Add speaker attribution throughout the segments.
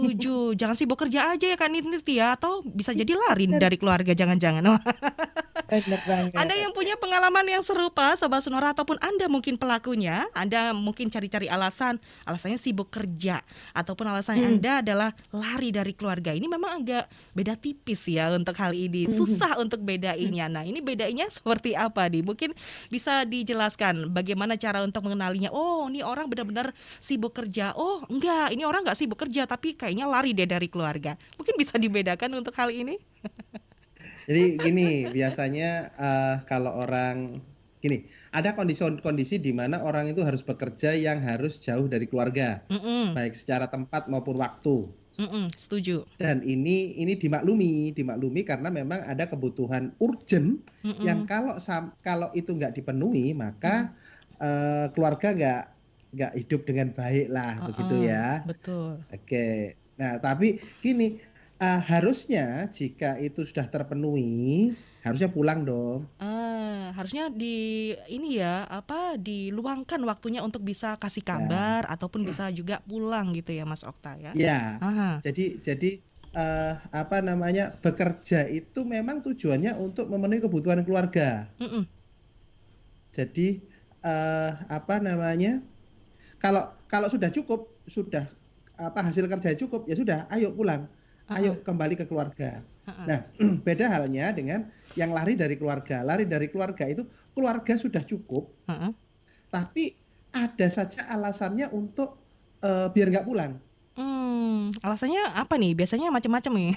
Speaker 1: Setuju, jangan sibuk kerja aja ya Kak Nit ya, atau bisa jadi lari
Speaker 2: Bener,
Speaker 1: dari keluarga jangan-jangan. Wah,
Speaker 2: bener
Speaker 1: Anda
Speaker 2: banget.
Speaker 1: yang punya pengalaman yang serupa Sobat Sonora ataupun Anda mungkin pelakunya, Anda mungkin cari-cari alasannya sibuk kerja ataupun alasannya
Speaker 2: Mm-mm.
Speaker 1: Anda adalah lari dari keluarga. Ini memang agak beda tipis ya untuk hal ini.
Speaker 2: Mhm.
Speaker 1: Susah untuk bedainnya. Nah, ini bedainya seperti apa nih? Mungkin bisa dijelaskan bagaimana cara untuk mengenalinya. Oh, ini orang benar-benar sibuk kerja. Oh, enggak, ini orang enggak sibuk kerja tapi kayaknya lari deh dari keluarga. Mungkin bisa dibedakan untuk hal ini?
Speaker 3: Jadi gini, biasanya kalau orang gini, ada kondisi-kondisi di mana orang itu harus bekerja yang harus jauh dari keluarga,
Speaker 1: Mm-mm,
Speaker 3: baik secara tempat maupun waktu.
Speaker 1: setuju.
Speaker 3: Dan ini dimaklumi karena memang ada kebutuhan urgent yang
Speaker 1: Mm-mm,
Speaker 3: kalau itu nggak dipenuhi,
Speaker 1: mm-mm.
Speaker 3: maka keluarga nggak hidup dengan baik lah, begitu
Speaker 1: Heeh,
Speaker 3: ya.
Speaker 1: betul.
Speaker 3: Oke. Nah, tapi gini, harusnya jika itu sudah terpenuhi, harusnya pulang dong.
Speaker 1: Harusnya ini ya, apa, diluangkan waktunya untuk bisa kasih
Speaker 3: Ya,
Speaker 1: kabar ataupun bisa juga pulang gitu ya, Mas Okta ya?
Speaker 3: ya.
Speaker 1: Aha,
Speaker 3: Jadi apa namanya, bekerja itu memang tujuannya untuk memenuhi kebutuhan keluarga.
Speaker 1: mhm,
Speaker 3: Jadi apa namanya, kalau kalau sudah cukup, sudah apa hasil kerja cukup, ya sudah, ayo pulang,
Speaker 1: heeh,
Speaker 3: ayo kembali ke keluarga.
Speaker 1: heeh,
Speaker 3: Nah, beda halnya dengan yang lari dari keluarga. Lari dari keluarga itu keluarga sudah cukup,
Speaker 1: heeh.
Speaker 3: tapi ada saja alasannya untuk biar nggak pulang.
Speaker 1: Alasannya apa nih? Biasanya macam-macam nih.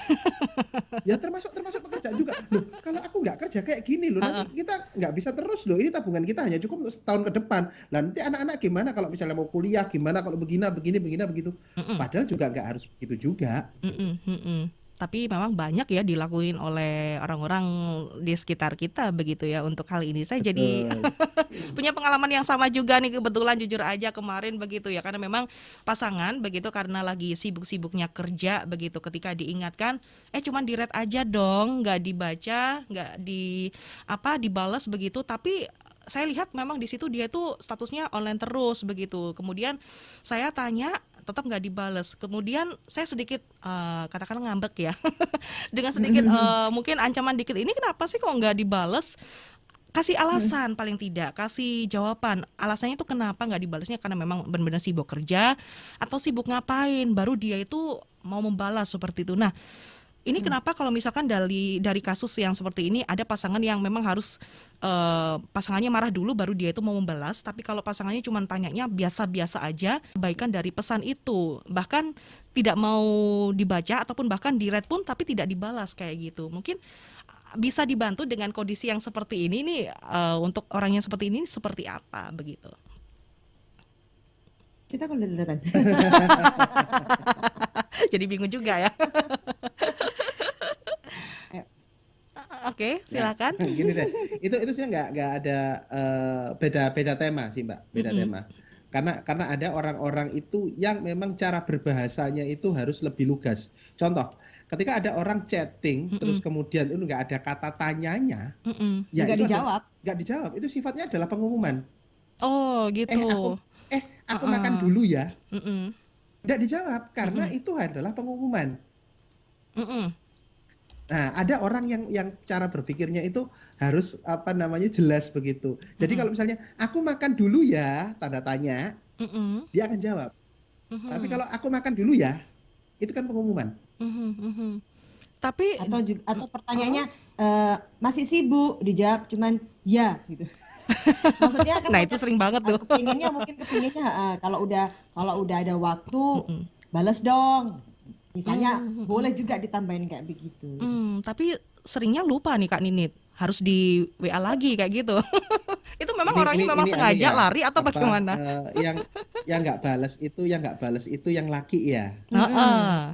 Speaker 3: Ya termasuk termasuk pekerjaan juga. Loh, kalau aku nggak kerja kayak gini loh,
Speaker 1: Heeh,
Speaker 3: nanti kita nggak bisa terus loh. Ini tabungan kita hanya cukup untuk setahun ke depan. Lah nanti anak-anak gimana kalau misalnya mau kuliah, gimana kalau begini, begini, begini, begitu.
Speaker 1: mhm.
Speaker 3: Padahal juga nggak harus begitu juga. Gitu.
Speaker 1: Mhm mhm. Tapi memang banyak ya dilakuin oleh orang-orang di sekitar kita begitu ya untuk hal ini. Saya jadi
Speaker 3: Betul.
Speaker 1: punya pengalaman yang sama juga nih kebetulan jujur aja kemarin begitu ya. Karena memang pasangan begitu karena lagi sibuk-sibuknya kerja begitu ketika diingatkan, cuman di-read aja dong, nggak dibaca, nggak dibalas begitu. Tapi saya lihat memang di situ dia tuh statusnya online terus begitu. Kemudian saya tanya tetap nggak dibales. Kemudian saya sedikit katakanlah ngambek ya, dengan sedikit mungkin ancaman dikit. Ini kenapa sih kok nggak dibales? Kasih alasan paling tidak, kasih jawaban. Alasannya itu kenapa nggak dibalasnya karena memang benar-benar sibuk kerja atau sibuk ngapain. Baru dia itu mau membalas seperti itu. Nah, ini kenapa kalau misalkan dari kasus yang seperti ini ada pasangan yang memang harus pasangannya marah dulu baru dia itu mau membalas, tapi kalau pasangannya cuma tanyanya biasa-biasa aja, kebaikan dari pesan itu bahkan tidak mau dibaca ataupun bahkan di-read pun tapi tidak dibalas kayak gitu. Mungkin bisa dibantu dengan kondisi yang seperti ini nih untuk orang yang seperti ini seperti apa begitu.
Speaker 2: Kita kalau duluan.
Speaker 1: Jadi bingung juga ya.
Speaker 2: Ayo.
Speaker 1: Oke,
Speaker 3: Nah,
Speaker 1: silakan.
Speaker 3: gini deh, itu sih nggak ada beda tema sih Mbak, beda
Speaker 1: Mm-mm,
Speaker 3: tema. Karena ada orang-orang itu yang memang cara berbahasanya itu harus lebih lugas. Contoh, ketika ada orang chatting terus
Speaker 1: mm-mm,
Speaker 3: kemudian itu nggak ada kata tanyanya,
Speaker 1: mm-mm.
Speaker 3: ya
Speaker 2: Nggak
Speaker 3: itu adalah
Speaker 2: dijawab.
Speaker 3: nggak dijawab. Itu sifatnya adalah pengumuman.
Speaker 1: Oh
Speaker 3: Eh aku
Speaker 1: gitu.
Speaker 3: aku makan
Speaker 1: Heeh.
Speaker 3: dulu ya.
Speaker 1: Mm-mm.
Speaker 3: Nggak dijawab karena
Speaker 1: Mm-mm.
Speaker 3: itu adalah pengumuman.
Speaker 1: Mm-mm.
Speaker 3: Nah, ada orang yang cara berpikirnya itu harus apa namanya jelas begitu. Jadi
Speaker 1: Mm-mm.
Speaker 3: kalau misalnya aku makan dulu ya, tanda tanya,
Speaker 1: Mm-mm.
Speaker 3: dia akan jawab. Tapi
Speaker 1: Mhm.
Speaker 3: kalau aku makan dulu ya, itu kan pengumuman.
Speaker 1: Mhm. Mhm. Tapi
Speaker 2: Atau
Speaker 1: heeh.
Speaker 2: pertanyaannya masih sibuk, dijawab cuman ya gitu. Maksudnya kan
Speaker 1: Nah itu
Speaker 2: mereka
Speaker 1: sering banget tuh.
Speaker 2: kepinginnya kalau udah ada waktu
Speaker 1: Mm-mm.
Speaker 2: balas dong. Misalnya boleh
Speaker 1: Mhm.
Speaker 2: juga ditambahin kayak begitu.
Speaker 1: Tapi seringnya lupa nih Kak Ninit, harus di WA lagi kayak gitu. Itu memang orangnya memang
Speaker 3: Ini anu
Speaker 1: sengaja
Speaker 3: ya,
Speaker 1: lari atau
Speaker 3: apa
Speaker 1: bagaimana?
Speaker 3: yang nggak balas itu yang laki ya.
Speaker 2: Mm-mm.
Speaker 1: Heeh.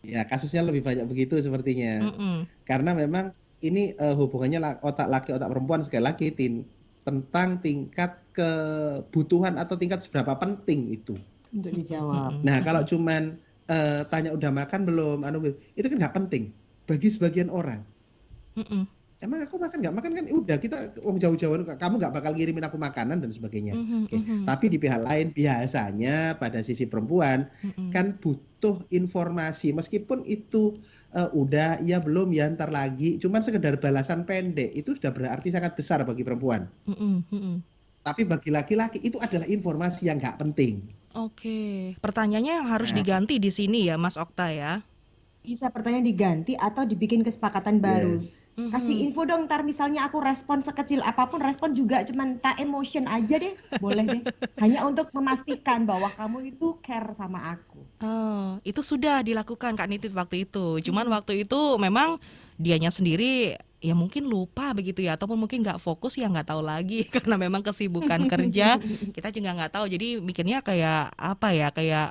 Speaker 3: Ya, kasusnya lebih banyak begitu sepertinya.
Speaker 1: Mhm.
Speaker 3: Karena memang ini hubungannya otak laki otak perempuan sekali lagi tentang tingkat kebutuhan atau tingkat seberapa penting itu.
Speaker 2: Untuk dijawab.
Speaker 1: Mhm.
Speaker 3: Nah, kalau
Speaker 1: Mhm.
Speaker 3: cuman tanya udah makan belum, itu kan nggak penting bagi sebagian orang.
Speaker 1: Mhm.
Speaker 3: emang aku makan nggak makan kan udah kita wong jauh-jauhan kamu nggak bakal ngirimin aku makanan dan sebagainya.
Speaker 1: Mhm,
Speaker 3: Oke.
Speaker 1: mhm,
Speaker 3: Tapi di pihak lain biasanya pada sisi perempuan
Speaker 1: mhm,
Speaker 3: kan butuh informasi meskipun itu udah ya belum ya ntar lagi cuman sekedar balasan pendek itu sudah berarti sangat besar bagi perempuan.
Speaker 1: mhm, mhm.
Speaker 3: Tapi bagi laki-laki itu adalah informasi yang nggak penting.
Speaker 1: Oke, pertanyaannya yang harus
Speaker 3: Nah,
Speaker 1: diganti di sini ya, Mas Okta ya?
Speaker 2: Bisa pertanyaan diganti atau dibikin kesepakatan baru.
Speaker 3: yes.
Speaker 2: Kasih
Speaker 1: Mhm.
Speaker 2: info dong, ntar misalnya aku respon sekecil apapun, respon juga cuman tak emotion aja deh, boleh deh. Hanya untuk memastikan bahwa kamu itu care sama aku.
Speaker 1: Oh, itu sudah dilakukan Kak Nitit waktu itu. Cuman
Speaker 2: Mm-mm.
Speaker 1: waktu itu memang dianya sendiri ya mungkin lupa begitu ya, ataupun mungkin nggak fokus ya nggak tahu lagi karena memang kesibukan kerja kita juga nggak tahu. Jadi mikirnya kayak apa ya, kayak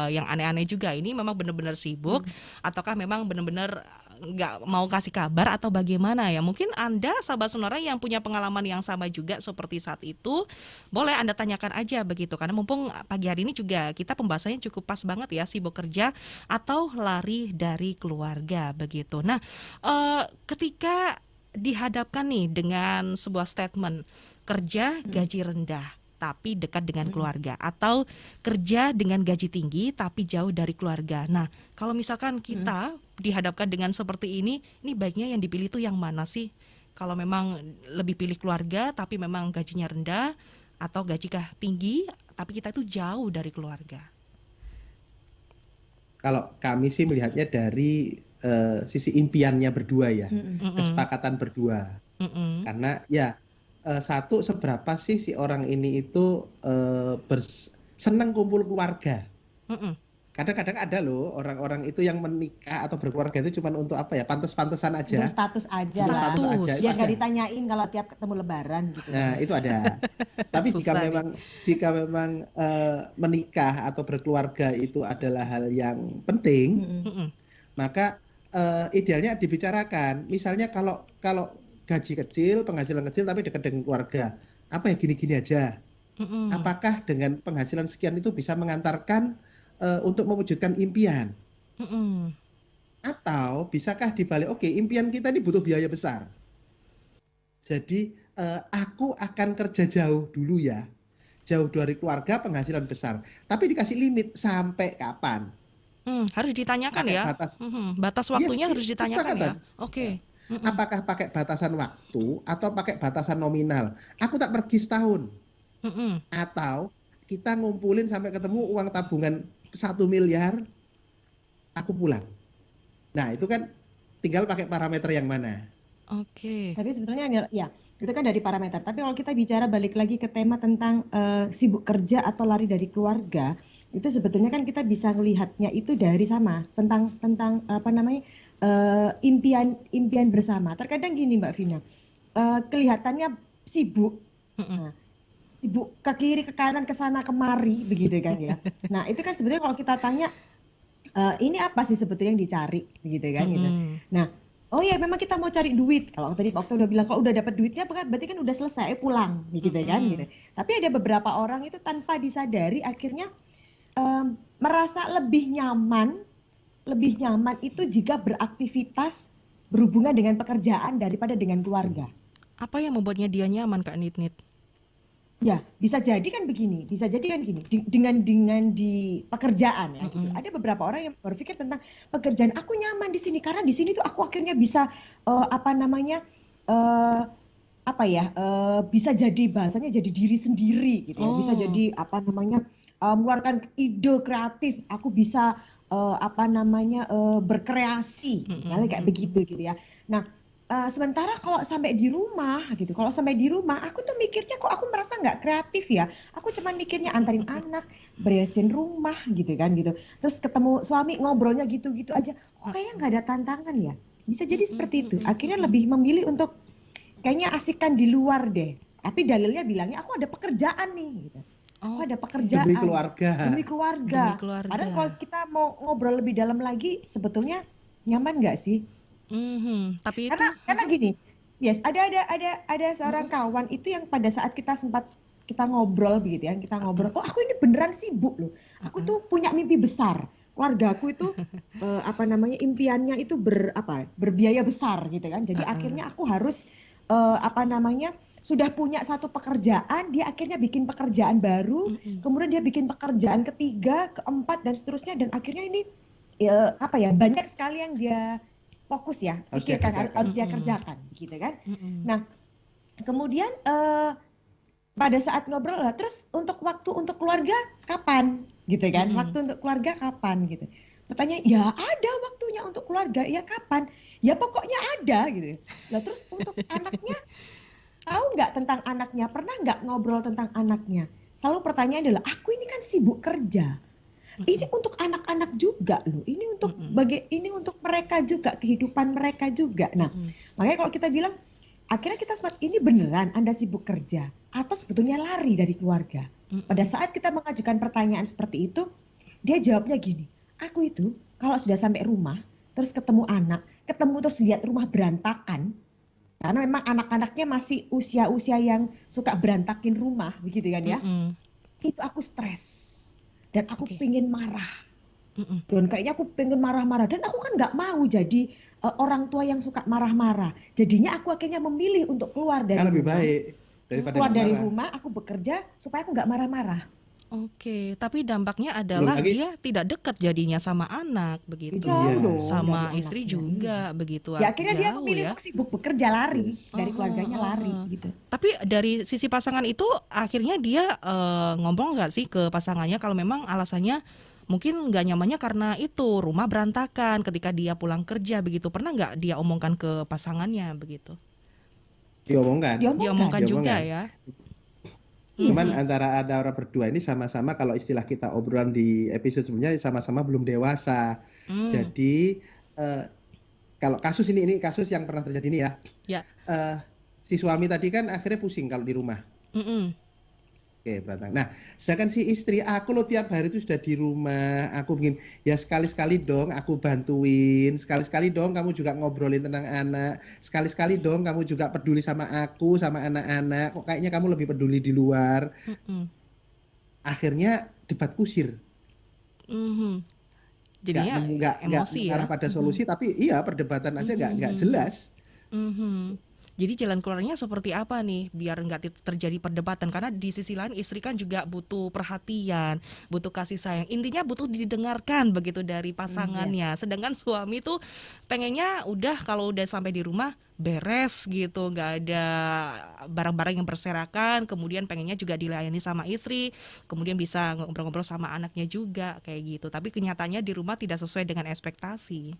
Speaker 1: yang aneh-aneh juga. Ini memang benar-benar sibuk ataukah memang benar-benar nggak mau kasih kabar atau bagaimana ya? Mungkin Anda sahabat Sonora yang punya pengalaman yang sama juga seperti saat itu, boleh Anda tanyakan aja begitu. Karena mumpung pagi hari ini juga kita pembahasannya cukup pas banget ya, sibuk kerja atau lari dari keluarga begitu. Nah, ketika dihadapkan nih dengan sebuah statement kerja gaji rendah tapi dekat dengan keluarga atau kerja dengan gaji tinggi tapi jauh dari keluarga. Nah, kalau misalkan kita dihadapkan dengan seperti ini baiknya yang dipilih tuh yang mana sih? Kalau memang lebih pilih keluarga tapi memang gajinya rendah atau gaji tinggi tapi kita itu jauh dari keluarga.
Speaker 3: Kalau kami sih melihatnya dari sisi impiannya berdua ya,
Speaker 1: Mm-mm,
Speaker 3: kesepakatan berdua.
Speaker 1: mm-mm,
Speaker 3: Karena ya satu seberapa sih si orang ini itu senang kumpul keluarga.
Speaker 1: mm-mm.
Speaker 3: Kadang-kadang ada loh orang-orang itu yang menikah atau berkeluarga itu cuma untuk apa ya, pantas-pantasan
Speaker 2: Untuk
Speaker 3: aja.
Speaker 2: status aja
Speaker 3: Untuk
Speaker 2: lah.
Speaker 3: status aja
Speaker 1: Status.
Speaker 3: itu
Speaker 2: Ya nggak
Speaker 3: ada.
Speaker 2: ditanyain kalau tiap ketemu lebaran gitu.
Speaker 3: Nah, itu ada. Tapi jika
Speaker 1: Susah nih.
Speaker 3: memang menikah atau berkeluarga itu adalah hal yang penting,
Speaker 2: Mm-mm.
Speaker 1: Mm-mm,
Speaker 3: maka idealnya dibicarakan. Misalnya kalau gaji kecil, penghasilan kecil tapi dekat dengan keluarga, apa ya gini-gini aja.
Speaker 1: mm-mm,
Speaker 3: Apakah dengan penghasilan sekian itu bisa mengantarkan untuk mewujudkan impian?
Speaker 1: mm-mm.
Speaker 3: Atau bisakah dibalik, oke, impian kita ini butuh biaya besar. Jadi aku akan kerja jauh dulu ya. Jauh dari keluarga, penghasilan besar. Tapi dikasih limit sampai kapan?
Speaker 1: Harus ditanyakan
Speaker 3: Pakai
Speaker 1: ya.
Speaker 3: batas.
Speaker 1: Batas waktunya harus ditanyakan ya.
Speaker 3: Kesepakatan.
Speaker 1: Oke. Mm-mm,
Speaker 3: Apakah pakai batasan waktu atau pakai batasan nominal? Aku tak pergi setahun.
Speaker 1: mm-mm.
Speaker 3: Atau kita ngumpulin sampai ketemu uang tabungan 1 miliar, aku pulang. Nah, itu kan tinggal pakai parameter yang mana.
Speaker 1: Oke.
Speaker 2: Tapi sebetulnya ya itu kan dari parameter. Tapi kalau kita bicara balik lagi ke tema tentang sibuk kerja atau lari dari keluarga, itu sebetulnya kan kita bisa melihatnya itu dari sama tentang apa namanya impian bersama. Terkadang gini Mbak Vina, kelihatannya sibuk,
Speaker 1: Mm-mm.
Speaker 2: sibuk ke kiri ke kanan ke sana kemari begitu kan ya. Nah itu kan sebetulnya kalau kita tanya ini apa sih sebetulnya yang dicari begitu kan gitu.
Speaker 1: Mm-mm.
Speaker 2: Nah, oh ya memang kita mau cari duit. Kalau tadi Pak Okta udah bilang kalau udah dapat duitnya berarti kan udah selesai pulang begitu kan gitu. Tapi ada beberapa orang itu tanpa disadari akhirnya merasa lebih nyaman itu jika beraktivitas berhubungan dengan pekerjaan daripada dengan keluarga.
Speaker 1: Apa yang membuatnya dia nyaman Kak Nit-Nit?
Speaker 2: Ya, bisa jadi kan begini, dengan di pekerjaan ya gitu. Ada beberapa orang yang berpikir tentang pekerjaan, aku nyaman di sini karena di sini tuh aku akhirnya bisa bisa jadi bahasanya jadi diri sendiri gitu ya. Bisa jadi mengeluarkan ide kreatif, aku bisa berkreasi, misalnya kayak begitu gitu ya. Nah, sementara kalau sampai di rumah, aku tuh mikirnya kok aku merasa nggak kreatif ya. Aku cuma mikirnya antarin anak, beresin rumah gitu kan gitu. Terus ketemu suami ngobrolnya gitu-gitu aja. Kok kayaknya nggak ada tantangan ya. Bisa jadi seperti itu. Akhirnya lebih memilih untuk kayaknya asikan di luar deh. Tapi dalilnya bilangnya aku ada pekerjaan nih gitu. Aku ada pekerjaan.
Speaker 3: Demi keluarga.
Speaker 2: Demi keluarga. Padahal kalau kita mau ngobrol lebih dalam lagi, sebetulnya nyaman nggak sih?
Speaker 1: Tapi itu
Speaker 2: Karena gini, yes, ada seorang kawan itu yang pada saat kita ngobrol begitu ya, kita ngobrol, oh aku ini beneran sibuk loh, aku tuh punya mimpi besar, keluargaku itu apa namanya impiannya itu berbiaya besar gitu kan. Jadi
Speaker 1: Heeh.
Speaker 2: akhirnya aku harus apa namanya sudah punya satu pekerjaan, dia akhirnya bikin pekerjaan baru,
Speaker 1: Mm-mm.
Speaker 2: kemudian dia bikin pekerjaan ketiga, keempat dan seterusnya dan akhirnya ini ya, apa ya banyak sekali yang dia fokus ya,
Speaker 3: Harus dia
Speaker 2: pikirkan harus,
Speaker 3: kerjakan.
Speaker 2: harus dia
Speaker 1: Mm-mm.
Speaker 2: kerjakan gitu kan.
Speaker 1: Mm-mm.
Speaker 2: Nah, kemudian pada saat ngobrol lah, terus untuk waktu untuk keluarga kapan gitu kan?
Speaker 1: Mm-mm.
Speaker 2: Waktu untuk keluarga kapan gitu. Pertanyaan, ya ada waktunya untuk keluarga, ya kapan? Ya pokoknya ada gitu. Lah terus untuk anaknya, tahu nggak tentang anaknya? Pernah nggak ngobrol tentang anaknya? Selalu pertanyaan adalah, aku ini kan sibuk kerja. Ini
Speaker 1: Mm-mm.
Speaker 2: untuk anak-anak juga loh.
Speaker 1: Mm-mm.
Speaker 2: Ini untuk mereka juga, kehidupan mereka juga. Nah,
Speaker 1: Mm-mm.
Speaker 2: makanya kalau kita bilang akhirnya kita sempat ini beneran Anda sibuk kerja atau sebetulnya lari dari keluarga. Pada
Speaker 1: Mm-mm.
Speaker 2: saat kita mengajukan pertanyaan seperti itu, dia jawabnya gini, aku itu kalau sudah sampai rumah, terus ketemu anak, ketemu terus lihat rumah berantakan, karena memang anak-anaknya masih usia-usia yang suka berantakin rumah, begitu kan ya,
Speaker 1: Mm-mm.
Speaker 2: itu aku stres. Dan aku
Speaker 1: Oke.
Speaker 2: pengen marah.
Speaker 1: Mm-mm.
Speaker 2: Dan kayaknya aku pengen marah-marah. Dan aku kan nggak mau jadi orang tua yang suka marah-marah. Jadinya aku akhirnya memilih untuk keluar
Speaker 3: Kan
Speaker 2: dari
Speaker 3: lebih
Speaker 2: rumah.
Speaker 3: baik daripada
Speaker 2: Keluar
Speaker 3: nggak
Speaker 2: dari
Speaker 3: marah.
Speaker 2: rumah, aku bekerja supaya aku nggak marah-marah.
Speaker 1: Oke, tapi dampaknya
Speaker 3: Belum
Speaker 1: adalah
Speaker 3: lagi,
Speaker 1: dia tidak dekat jadinya sama anak begitu,
Speaker 2: Jauh
Speaker 3: iya,
Speaker 2: dong dari
Speaker 1: sama istri
Speaker 2: anaknya. Iya.
Speaker 1: juga begitu,
Speaker 2: Ya akhirnya dia
Speaker 1: jauh
Speaker 2: memilih
Speaker 1: ya.
Speaker 2: untuk sibuk bekerja lari.
Speaker 3: yes.
Speaker 2: Dari
Speaker 1: Aha,
Speaker 2: keluarganya lari
Speaker 1: aha.
Speaker 2: gitu.
Speaker 1: Tapi dari sisi pasangan itu akhirnya dia ngomong nggak sih ke pasangannya kalau memang alasannya mungkin nggak nyamannya karena itu rumah berantakan ketika dia pulang kerja begitu. Pernah nggak dia omongkan ke pasangannya begitu?
Speaker 3: Diomongkan,
Speaker 2: Diomongkan.
Speaker 1: Diomongkan juga
Speaker 3: diomongkan.
Speaker 1: ya.
Speaker 2: Iya.
Speaker 3: Cuman
Speaker 1: Mhm.
Speaker 3: antara ada orang berdua ini sama-sama kalau istilah kita obrolan di episode sebelumnya sama-sama belum dewasa.
Speaker 1: Hmm,
Speaker 3: Jadi eh, kalau kasus ini kasus yang pernah terjadi ini ya.
Speaker 1: ya.
Speaker 3: eh, si suami tadi kan akhirnya pusing kalau di rumah.
Speaker 1: Mm-mm.
Speaker 3: Oke, berantakan. Nah, sedangkan si istri, aku lo tiap hari itu sudah di rumah, aku ingin ya sekali-sekali dong aku bantuin, sekali-sekali dong kamu juga ngobrolin tentang anak, sekali-sekali dong kamu juga peduli sama aku, sama anak-anak, kok kayaknya kamu lebih peduli di luar.
Speaker 1: Mm-mm.
Speaker 3: Akhirnya debat kusir,
Speaker 1: Mhm.
Speaker 3: nggak
Speaker 1: Jadinya
Speaker 3: nggak
Speaker 1: emosi
Speaker 3: mengarah
Speaker 1: ya.
Speaker 3: pada
Speaker 1: Mhm.
Speaker 3: solusi, tapi iya perdebatan aja
Speaker 1: Mhm,
Speaker 3: nggak
Speaker 1: mhm.
Speaker 3: jelas.
Speaker 1: Mhm. Jadi jalan keluarnya seperti apa nih biar nggak terjadi perdebatan karena di sisi lain istri kan juga butuh perhatian, butuh kasih sayang. Intinya butuh didengarkan begitu dari
Speaker 2: Iya.
Speaker 1: pasangannya. Sedangkan suami tuh pengennya udah kalau udah sampai di rumah beres gitu, nggak ada barang-barang yang berserakan. Kemudian pengennya juga dilayani sama istri, kemudian bisa ngobrol-ngobrol sama anaknya juga kayak gitu. Tapi kenyataannya di rumah tidak sesuai dengan ekspektasi.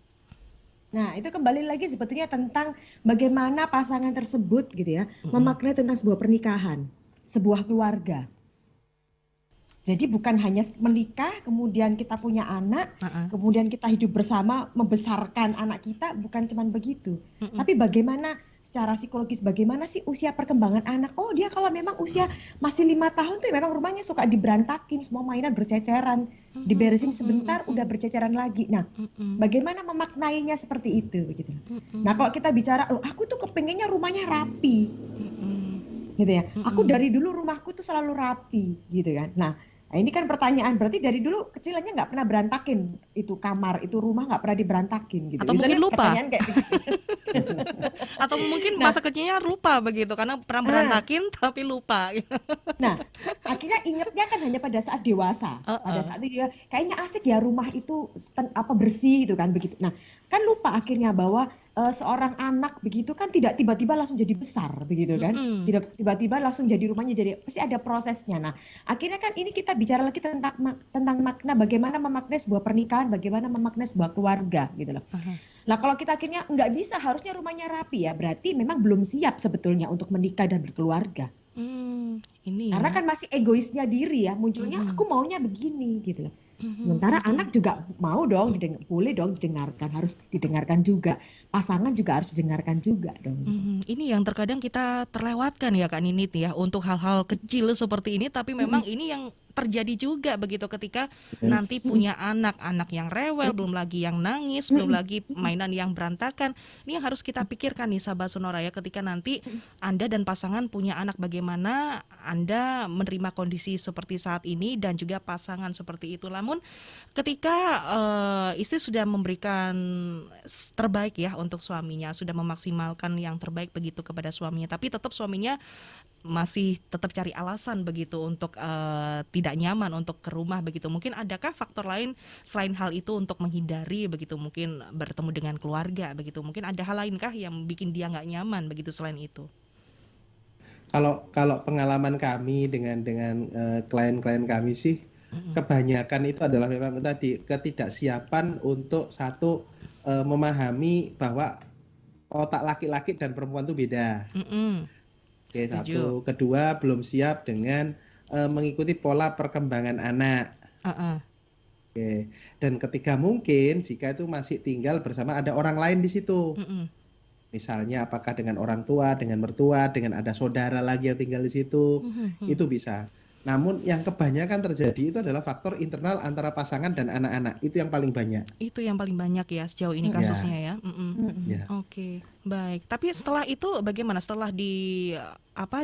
Speaker 2: Nah, itu kembali lagi sebetulnya tentang bagaimana pasangan tersebut gitu ya,
Speaker 1: Mm-mm.
Speaker 2: memaknai tentang sebuah pernikahan, sebuah keluarga. Jadi bukan hanya menikah, kemudian kita punya anak,
Speaker 1: Uh-uh.
Speaker 2: kemudian kita hidup bersama, membesarkan anak kita, bukan cuman begitu.
Speaker 1: Mm-mm.
Speaker 2: Tapi bagaimana secara psikologis, bagaimana sih usia perkembangan anak? Oh, dia kalau memang usia masih 5 tahun tuh memang rumahnya suka diberantakin, semua mainan berceceran,
Speaker 1: Mhm,
Speaker 2: diberesin
Speaker 1: mhm,
Speaker 2: sebentar, udah berceceran lagi. Nah,
Speaker 1: mhm,
Speaker 2: bagaimana memaknainya seperti itu, begitu. Nah,
Speaker 1: mhm,
Speaker 2: kalau kita bicara, loh, aku tuh kepengennya rumahnya rapi,
Speaker 1: mhm,
Speaker 2: gitu ya. Aku
Speaker 1: mhm.
Speaker 2: dari dulu rumahku tuh selalu rapi, gitu kan. Nah, ini kan pertanyaan, berarti dari dulu kecilannya nggak pernah berantakin itu kamar, itu rumah nggak pernah diberantakin, gitu.
Speaker 1: Atau mungkin
Speaker 2: Misalnya
Speaker 1: lupa,
Speaker 2: pertanyaan kayak begitu.
Speaker 1: atau mungkin
Speaker 2: Nah,
Speaker 1: masa kecilnya lupa begitu karena pernah
Speaker 2: ah,
Speaker 1: berantakin tapi lupa.
Speaker 2: Nah, akhirnya ingetnya kan hanya pada saat dewasa. Pada
Speaker 1: Heeh.
Speaker 2: saat itu dia kayaknya asik ya rumah itu apa bersih gitu kan begitu. Nah, kan lupa akhirnya bahwa seorang anak begitu kan tidak tiba-tiba langsung jadi besar begitu kan.
Speaker 1: Mhm,
Speaker 2: Tidak tiba-tiba langsung jadi rumahnya jadi pasti ada prosesnya. Nah, akhirnya kan ini kita bicara lagi tentang tentang makna bagaimana memaknai sebuah pernikahan, bagaimana memaknai sebuah keluarga gitu loh.
Speaker 1: aha.
Speaker 2: Nah, kalau kita akhirnya nggak bisa harusnya rumahnya rapi ya, berarti memang belum siap sebetulnya untuk menikah dan berkeluarga.
Speaker 1: Ini
Speaker 2: Karena
Speaker 1: ya.
Speaker 2: kan masih egoisnya diri ya, munculnya
Speaker 1: Mhm,
Speaker 2: aku maunya begini gitu loh.
Speaker 1: mhm,
Speaker 2: Sementara
Speaker 1: mhm.
Speaker 2: anak juga mau dong, boleh dong didengarkan, harus didengarkan juga. Pasangan juga harus didengarkan juga dong gitu.
Speaker 1: Ini yang terkadang kita terlewatkan ya Kak Ninit ya untuk hal-hal kecil seperti ini tapi
Speaker 2: Mm-mm.
Speaker 1: memang ini yang terjadi juga begitu ketika nanti
Speaker 3: Yes.
Speaker 1: punya anak yang rewel, belum lagi yang nangis, belum lagi mainan yang berantakan. Ini yang harus kita pikirkan nih sahabat Sonora ya, ketika nanti Anda dan pasangan punya anak, bagaimana Anda menerima kondisi seperti saat ini dan juga pasangan seperti itu. Namun ketika istri sudah memberikan terbaik ya untuk suaminya, sudah memaksimalkan yang terbaik begitu kepada suaminya, tapi tetap suaminya masih tetap cari alasan begitu untuk tidak nyaman untuk ke rumah begitu. Mungkin adakah faktor lain selain hal itu untuk menghindari begitu, mungkin bertemu dengan keluarga begitu. Mungkin ada hal lainkah yang bikin dia nggak nyaman begitu selain itu?
Speaker 3: Kalau pengalaman kami dengan klien-klien kami sih,
Speaker 1: Mm-mm.
Speaker 3: kebanyakan itu adalah memang tadi ketidaksiapan untuk satu, memahami bahwa otak laki-laki dan perempuan itu beda.
Speaker 1: Mm-mm.
Speaker 3: Oke,
Speaker 1: Setuju.
Speaker 3: satu. Kedua, belum siap dengan mengikuti pola perkembangan anak.
Speaker 1: Uh-uh.
Speaker 3: Oke. Dan ketiga, mungkin jika itu masih tinggal bersama ada orang lain di situ.
Speaker 1: Mm-mm.
Speaker 3: Misalnya apakah dengan orang tua, dengan mertua, dengan ada saudara lagi yang tinggal di situ,
Speaker 1: Mhm.
Speaker 3: itu bisa. Namun yang kebanyakan terjadi itu adalah faktor internal antara pasangan dan anak-anak. Itu yang paling banyak.
Speaker 1: Itu yang paling banyak ya sejauh ini
Speaker 2: Mm-mm.
Speaker 3: Ya,
Speaker 1: kasusnya ya. Mm-mm.
Speaker 3: ya.
Speaker 1: Oke, baik. Tapi setelah itu bagaimana? Setelah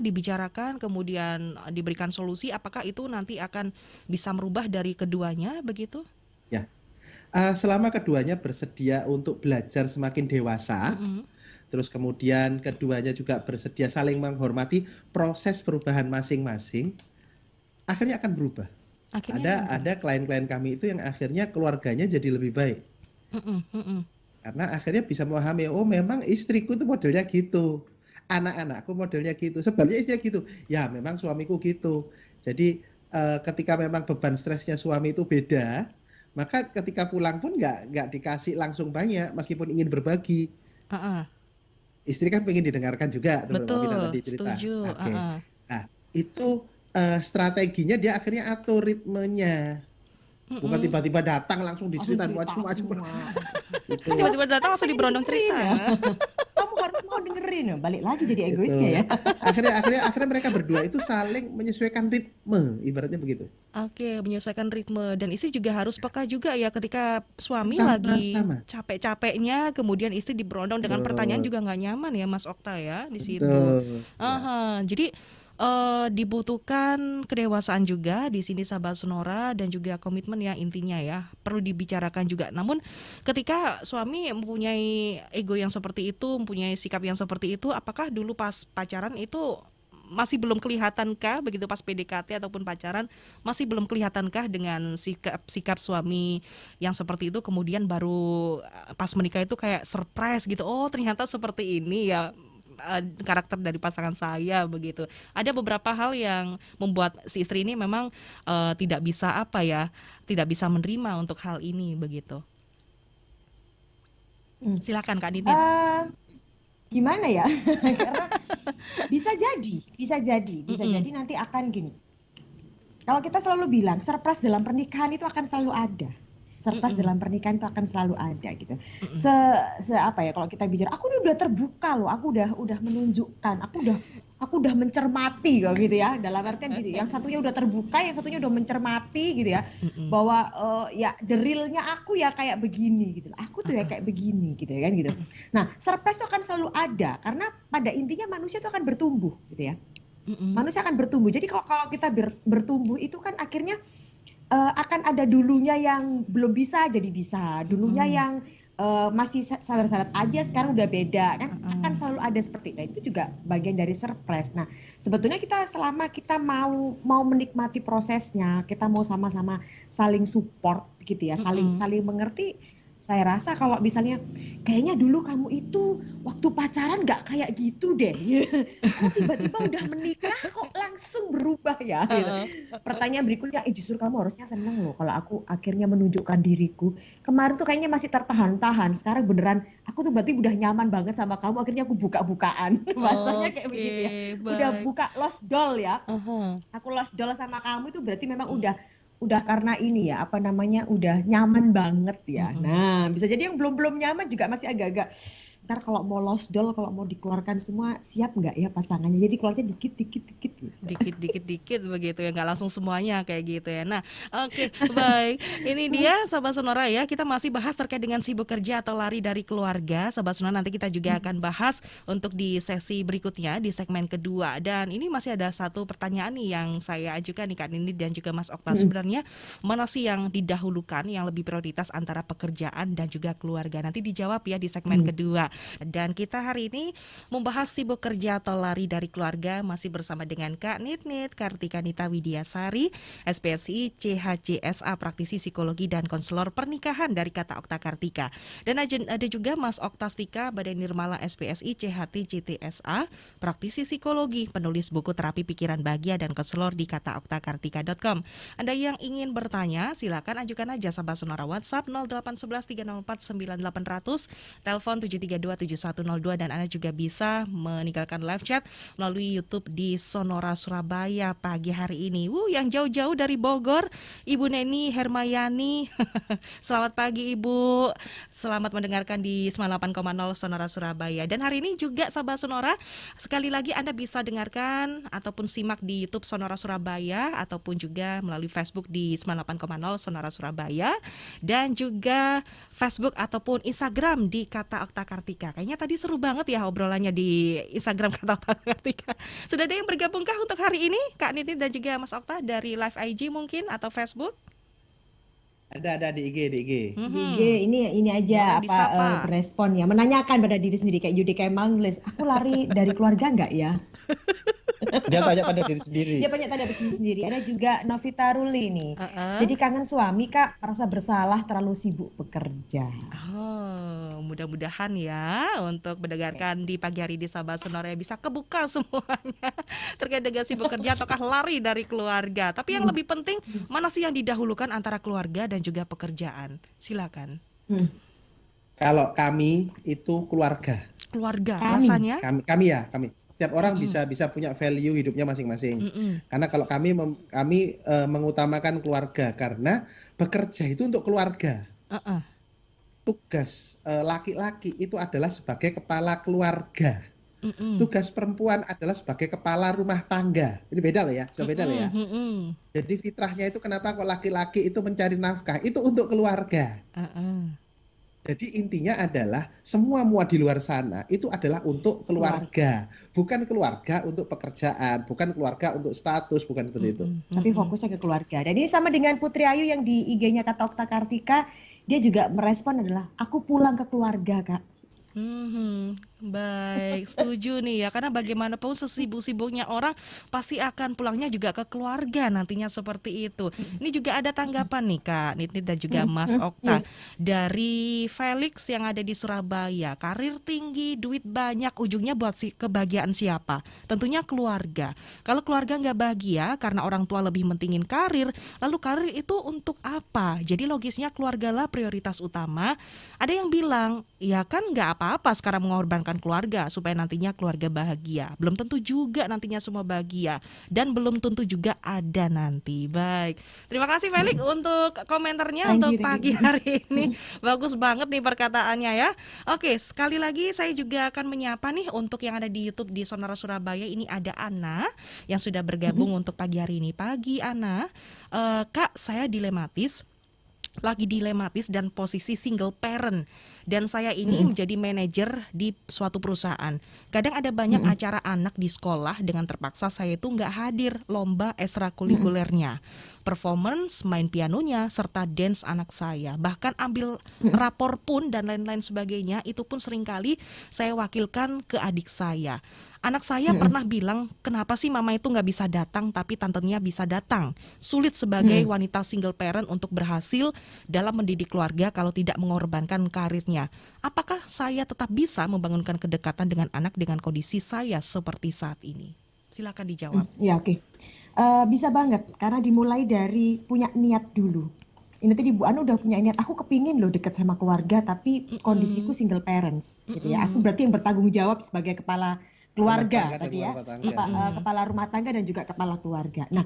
Speaker 1: dibicarakan kemudian diberikan solusi, apakah itu nanti akan bisa merubah dari keduanya begitu?
Speaker 3: Ya. Selama keduanya bersedia untuk belajar semakin dewasa,
Speaker 1: Mm-mm.
Speaker 3: terus kemudian keduanya juga bersedia saling menghormati proses perubahan masing-masing, akhirnya akan berubah.
Speaker 1: Akhirnya
Speaker 3: Ada klien-klien kami itu yang akhirnya keluarganya jadi lebih baik.
Speaker 1: Mm-mm. Mm-mm.
Speaker 3: Karena akhirnya bisa memahami, oh memang istriku tuh modelnya gitu. Anak-anakku modelnya gitu. Sebenarnya istrinya gitu. Ya memang suamiku gitu. Jadi ketika memang beban stresnya suami itu beda, maka ketika pulang pun nggak dikasih langsung banyak, meskipun ingin berbagi.
Speaker 1: Uh-uh.
Speaker 3: Istri kan pengen didengarkan juga, tuh Mbak Vina
Speaker 1: Betul,
Speaker 3: tadi cerita.
Speaker 1: setuju.
Speaker 3: Oke.
Speaker 1: Uh-uh.
Speaker 3: Nah, itu strateginya dia akhirnya atur ritmenya. Bukan
Speaker 1: Mm-mm.
Speaker 3: tiba-tiba datang langsung
Speaker 2: Langsung
Speaker 3: diceritain
Speaker 2: cerita
Speaker 3: macam-macam.
Speaker 2: semua.
Speaker 3: Itu.
Speaker 1: Kan tiba-tiba datang langsung
Speaker 2: Pengen
Speaker 1: diberondong
Speaker 2: dengerin
Speaker 1: cerita.
Speaker 2: ya. Kamu harus mau dengerin ya. Balik lagi jadi egoisnya ya.
Speaker 3: Akhirnya mereka berdua itu saling menyesuaikan ritme, ibaratnya begitu.
Speaker 1: Oke, menyesuaikan ritme dan istri juga harus peka juga ya ketika suami lagi
Speaker 3: Sama-sama.
Speaker 1: capek-capeknya, kemudian istri diberondong dengan pertanyaan
Speaker 3: Betul,
Speaker 1: juga nggak nyaman ya Mas Okta ya di situ.
Speaker 3: betul. Ya.
Speaker 1: Aha, jadi dibutuhkan kedewasaan juga di sini sahabat Sonora dan juga komitmen ya intinya ya perlu dibicarakan juga. Namun ketika suami mempunyai ego yang seperti itu, mempunyai sikap yang seperti itu, apakah dulu pas pacaran itu masih belum kelihatankah begitu pas PDKT ataupun pacaran masih belum kelihatankah dengan sikap suami yang seperti itu kemudian baru pas menikah itu kayak surprise gitu, oh ternyata seperti ini ya karakter dari pasangan saya begitu. Ada beberapa hal yang membuat si istri ini memang tidak bisa tidak bisa menerima untuk hal ini begitu. Silakan Kak Nidit.
Speaker 2: Gimana ya? Karena bisa jadi
Speaker 1: Mm-mm.
Speaker 2: nanti akan gini. Kalau kita selalu bilang surprise dalam pernikahan itu akan selalu ada. Surprise
Speaker 1: Mm-mm.
Speaker 2: dalam pernikahan itu akan selalu ada gitu.
Speaker 1: Mm-mm.
Speaker 2: Apa ya kalau kita bicara, aku udah terbuka loh, aku udah menunjukkan, aku udah mencermati kok gitu ya. Dalam artian gitu. Yang satunya udah terbuka, yang satunya udah mencermati gitu ya.
Speaker 1: Mm-mm.
Speaker 2: Bahwa ya the real-nya aku ya kayak begini gitu. Aku tuh ya kayak begini gitu ya kan gitu. Nah, surprise itu akan selalu ada karena pada intinya manusia itu akan bertumbuh gitu ya.
Speaker 1: Mm-mm.
Speaker 2: Manusia akan bertumbuh. Jadi kalau kita bertumbuh itu kan akhirnya akan ada dulunya yang belum bisa jadi bisa, dulunya yang masih sadar-sadar aja sekarang udah beda kan, akan selalu ada seperti itu. Itu juga bagian dari surprise. Nah, sebetulnya selama kita mau menikmati prosesnya, kita mau sama-sama saling support gitu ya, saling mengerti. Saya rasa kalau misalnya kayaknya dulu kamu itu waktu pacaran nggak kayak gitu deh, kok tiba-tiba udah menikah kok langsung berubah ya. Gitu. Pertanyaan berikutnya, justru kamu harusnya seneng loh kalau aku akhirnya menunjukkan diriku. Kemarin tuh kayaknya masih tertahan-tahan, sekarang beneran aku tuh berarti udah nyaman banget sama kamu, akhirnya aku buka-bukaan. Bahasanya kayak begitu ya. Udah buka lost doll ya. Aku lost doll sama kamu itu berarti memang udah karena ini ya, udah nyaman banget ya. Nah, bisa jadi yang belum nyaman juga masih agak-agak ntar kalau mau losdol, kalau mau dikeluarkan semua, siap nggak ya pasangannya? Jadi keluarnya dikit gitu.
Speaker 1: Dikit begitu ya, nggak langsung semuanya kayak gitu ya. Nah, oke, baik. Ini dia Sobat Sonora ya, kita masih bahas terkait dengan sibuk kerja atau lari dari keluarga. Sobat Sonora, nanti kita juga akan bahas untuk di sesi berikutnya di segmen kedua. Dan ini masih ada satu pertanyaan nih yang saya ajukan nih Kak Nini dan juga Mas Okta. Sebenarnya mana sih yang didahulukan, yang lebih prioritas antara pekerjaan dan juga keluarga? Nanti dijawab ya di segmen kedua. Dan kita hari ini membahas sibuk kerja atau lari dari keluarga masih bersama dengan Kak Nitnit Kartika Nita Widiasari, SPSI CHCSA, praktisi psikologi dan konselor pernikahan dari Kata Okta Kartika. Dan ada juga Mas Okta Stika Badai Nirmala, SPSI CHT CTSA, praktisi psikologi, penulis buku terapi pikiran bahagia dan konselor di kataoktakartika.com. Anda yang ingin bertanya, silakan ajukan aja Sobat Sonora WhatsApp 0811 304 9800, telepon 7327102, dan Anda juga bisa meninggalkan live chat melalui YouTube di Sonora Surabaya pagi hari ini. Yang jauh-jauh dari Bogor, Ibu Neni Hermayani. Selamat pagi Ibu. Selamat mendengarkan di 98,0 Sonora Surabaya. Dan hari ini juga Sobat Sonora, sekali lagi Anda bisa dengarkan ataupun simak di YouTube Sonora Surabaya ataupun juga melalui Facebook di 98,0 Sonora Surabaya, dan juga Facebook ataupun Instagram di Kata Okta Kartika. Kayaknya tadi seru banget ya obrolannya di Instagram Kata Okta Kartika. Sudah ada yang bergabungkah untuk hari ini, Kak Niti dan juga Mas Okta, dari live IG mungkin atau Facebook?
Speaker 3: Ada di IG.
Speaker 2: Di IG ini aja berespon ya, menanyakan pada diri sendiri kayak Yudi Kemal nulis, aku lari dari keluarga nggak ya?
Speaker 3: Dia tanya pada diri sendiri.
Speaker 2: Dia banyak tanya pada diri sendiri. Ada juga Novita Ruli nih. Jadi kangen suami Kak, merasa bersalah terlalu sibuk bekerja.
Speaker 1: Mudah-mudahan ya untuk mendengarkan di pagi hari di Sobat Sonora bisa kebuka semuanya terkait dengan sibuk kerja ataukah lari dari keluarga. Tapi yang lebih penting, mana sih yang didahulukan antara keluarga dan juga pekerjaan? Silakan.
Speaker 3: Kalau kami itu keluarga.
Speaker 1: Rasanya?
Speaker 3: Kami. Setiap orang bisa punya value hidupnya masing-masing. Karena kalau kami mengutamakan keluarga, karena bekerja itu untuk keluarga. Tugas laki-laki itu adalah sebagai kepala keluarga. Tugas perempuan adalah sebagai kepala rumah tangga. Ini beda loh ya, sudah beda loh ya. Jadi fitrahnya itu kenapa kok laki-laki itu mencari nafkah, itu untuk keluarga. Jadi intinya adalah semua di luar sana itu adalah untuk keluarga. Bukan keluarga untuk pekerjaan, bukan keluarga untuk status, bukan seperti itu.
Speaker 2: Tapi fokusnya ke keluarga. Dan ini sama dengan Putri Ayu yang di IG-nya Kata Okta Kartika, dia juga merespon adalah, aku pulang ke keluarga Kak.
Speaker 1: Baik, setuju nih ya, karena bagaimanapun sesibuk-sibuknya orang pasti akan pulangnya juga ke keluarga nantinya seperti itu. Ini juga ada tanggapan nih Kak Nitnit dan juga Mas Okta dari Felix yang ada di Surabaya. Karir tinggi, duit banyak, ujungnya buat kebahagiaan siapa? Tentunya keluarga. Kalau keluarga nggak bahagia karena orang tua lebih mentingin karir, lalu karir itu untuk apa? Jadi logisnya keluargalah prioritas utama. Ada yang bilang, ya kan nggak apa-apa sekarang mengorbankan keluarga supaya nantinya keluarga bahagia. Belum tentu juga nantinya semua bahagia, dan belum tentu juga ada nanti. Baik, terima kasih Felix untuk komentarnya untuk pagi hari ini. Bagus banget nih perkataannya ya. Oke, sekali lagi saya juga akan menyapa nih untuk yang ada di YouTube di Sonora Surabaya. Ini ada Ana yang sudah bergabung untuk pagi hari ini. Pagi Ana. Kak, saya lagi dilematis dan posisi single parent, dan saya ini menjadi manajer di suatu perusahaan. Kadang ada banyak acara anak di sekolah, dengan terpaksa saya itu nggak hadir lomba ekstrakurikulernya, performance, main pianonya, serta dance anak saya. Bahkan ambil rapor pun dan lain-lain sebagainya, itu pun seringkali saya wakilkan ke adik saya. Anak saya pernah bilang, kenapa sih mama itu nggak bisa datang tapi tantenya bisa datang. Sulit sebagai wanita single parent untuk berhasil dalam mendidik keluarga kalau tidak mengorbankan karirnya. Apakah saya tetap bisa membangunkan kedekatan dengan anak dengan kondisi saya seperti saat ini? Silakan dijawab.
Speaker 2: Ya oke. Bisa banget, karena dimulai dari punya niat dulu. Ini tadi Bu Anu udah punya niat, aku kepingin loh deket sama keluarga tapi kondisiku single parents gitu ya. Aku berarti yang bertanggung jawab sebagai kepala keluarga tadi ya, kepala rumah tangga dan juga kepala keluarga. Nah,